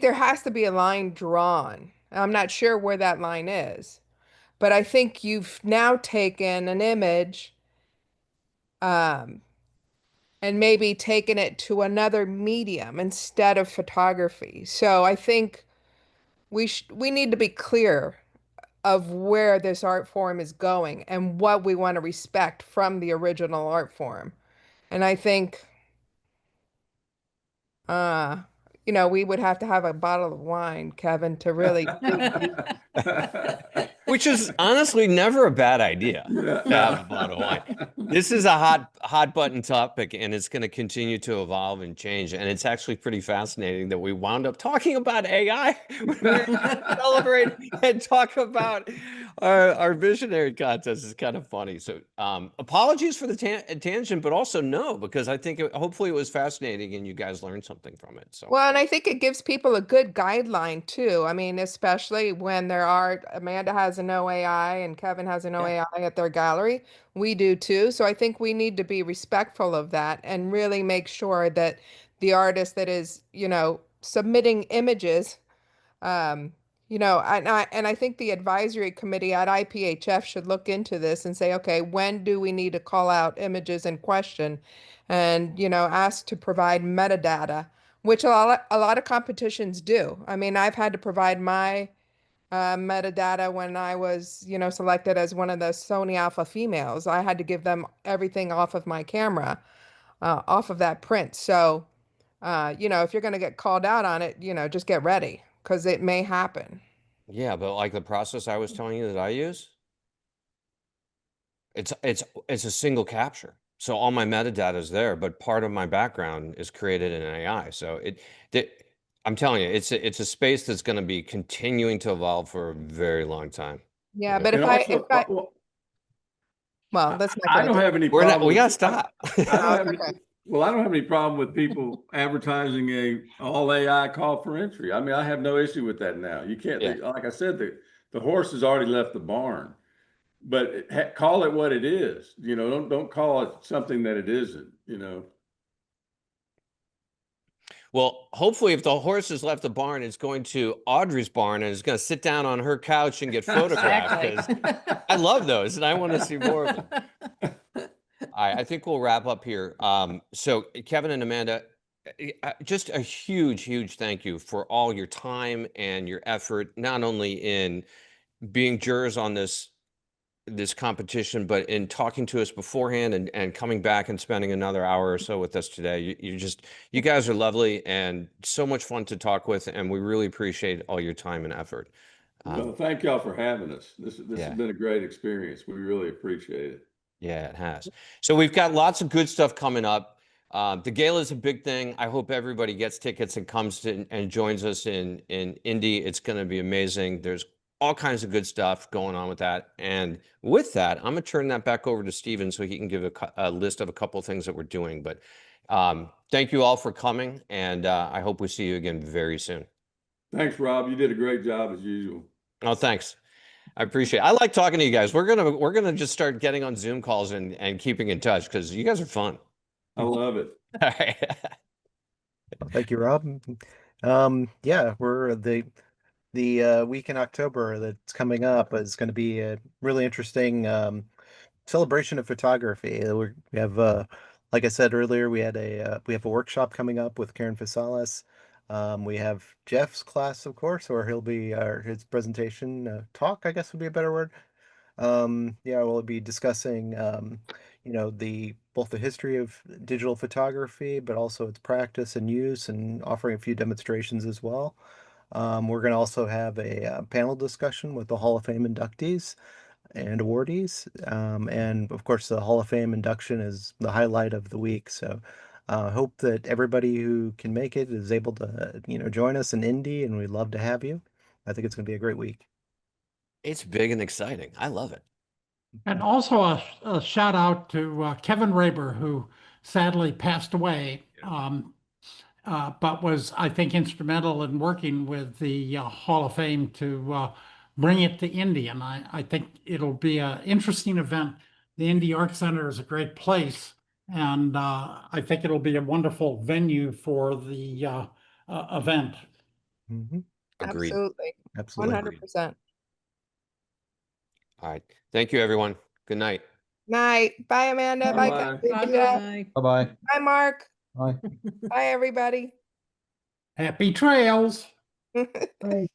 Speaker 10: there has to be a line drawn. I'm not sure where that line is, but I think you've now taken an image and maybe taken it to another medium instead of photography. So I think we need to be clear of where this art form is going and what we want to respect from the original art form. And I think we would have to have a bottle of wine, Kevin, to really.
Speaker 2: which is honestly never a bad idea to have a bottle of wine. This is a hot button topic, and it's going to continue to evolve and change. And it's actually pretty fascinating that we wound up talking about AI when we were celebrate and talk about our visionary contest. Is kind of funny. So apologies for the tangent, but also no, because I think hopefully it was fascinating and you guys learned something from it. So
Speaker 10: Well, and I think it gives people a good guideline too. I mean, especially when Amanda has an OAI and Kevin has an OAI at their gallery. We do too. So I think we need to be respectful of that and really make sure that the artist that is, submitting images, um, and I think the advisory committee at IPHF should look into this and say, okay, when do we need to call out images in question and, ask to provide metadata, which a lot of competitions do. I mean, I've had to provide my metadata when I was, selected as one of the Sony Alpha females. I had to give them everything off of my camera, off of that print. So, if you're going to get called out on it, just get ready because it may happen.
Speaker 2: yeah, but like the process I was telling you that I use, it's a single capture. So all my metadata is there, but part of my background is created in AI. So I'm telling you, it's a space that's going to be continuing to evolve for a very long time.
Speaker 10: Yeah, but
Speaker 3: And also,
Speaker 10: well, let's not
Speaker 3: I
Speaker 10: get
Speaker 3: don't
Speaker 10: into
Speaker 3: have any
Speaker 2: We
Speaker 3: problem.
Speaker 2: gotta stop.
Speaker 3: I don't have any,
Speaker 10: Okay.
Speaker 3: well, I don't have any problem with people advertising a all AI call for entry. I mean, I have no issue with that now. You can't,
Speaker 2: Yeah.
Speaker 3: like I said, the horse has already left the barn. But call it what it is. Don't call it something that it isn't.
Speaker 2: Well, hopefully, if the horse has left the barn, it's going to Audrey's barn and is going to sit down on her couch and get photographed. Because I love those, and I want to see more of them. All right, I think we'll wrap up here. So Kevin and Amanda, just a huge, huge thank you for all your time and your effort, not only in being jurors on this competition, but in talking to us beforehand and coming back and spending another hour or so with us today. You guys are lovely and so much fun to talk with, and we really appreciate all your time and effort.
Speaker 3: Well, thank y'all for having us. This
Speaker 2: Yeah.
Speaker 3: has been a great experience. We really appreciate it.
Speaker 2: Yeah, it has. So we've got lots of good stuff coming up. The gala is a big thing. I hope everybody gets tickets and comes to and joins us in Indy. It's going to be amazing. There's all kinds of good stuff going on with that. And with that, I'm going to turn that back over to Steven so he can give a list of a couple of things that we're doing. But thank you all for coming, and I hope we see you again very soon.
Speaker 3: Thanks, Rob. You did a great job as usual.
Speaker 2: Oh, thanks. I appreciate it. I like talking to you guys. We're gonna just start getting on Zoom calls and keeping in touch because you guys are fun.
Speaker 3: I love it.
Speaker 2: All right.
Speaker 1: Thank you, Rob. Yeah, we're the week in October that's coming up is going to be a really interesting celebration of photography. We have, like I said earlier, we have a workshop coming up with Karen Fasales. We have Jeff's class, of course, or he'll be his presentation talk, I guess would be a better word. Yeah, we'll be discussing, both the history of digital photography, but also its practice and use, and offering a few demonstrations as well. We're going to also have a panel discussion with the Hall of Fame inductees and awardees. And of course, the Hall of Fame induction is the highlight of the week. So I hope that everybody who can make it is able to, join us in Indy, and we'd love to have you. I think it's going to be a great week.
Speaker 2: It's big and exciting. I love it.
Speaker 6: And also a shout out to Kevin Raber, who sadly passed away, but was, I think, instrumental in working with the Hall of Fame to bring it to Indy. And I think it'll be an interesting event. The Indy Art Center is a great place, and I think it'll be a wonderful venue for the event.
Speaker 1: Mm-hmm.
Speaker 2: Agreed.
Speaker 10: Absolutely.
Speaker 1: Absolutely.
Speaker 10: 100%.
Speaker 2: All right. Thank you, everyone. Good night.
Speaker 10: Night. Bye, Amanda.
Speaker 3: Bye-bye.
Speaker 10: Bye, Jeff.
Speaker 4: Bye-bye.
Speaker 12: Bye-bye.
Speaker 10: Bye, Mark.
Speaker 12: Bye.
Speaker 10: Bye, everybody.
Speaker 6: Happy trails.
Speaker 8: Right.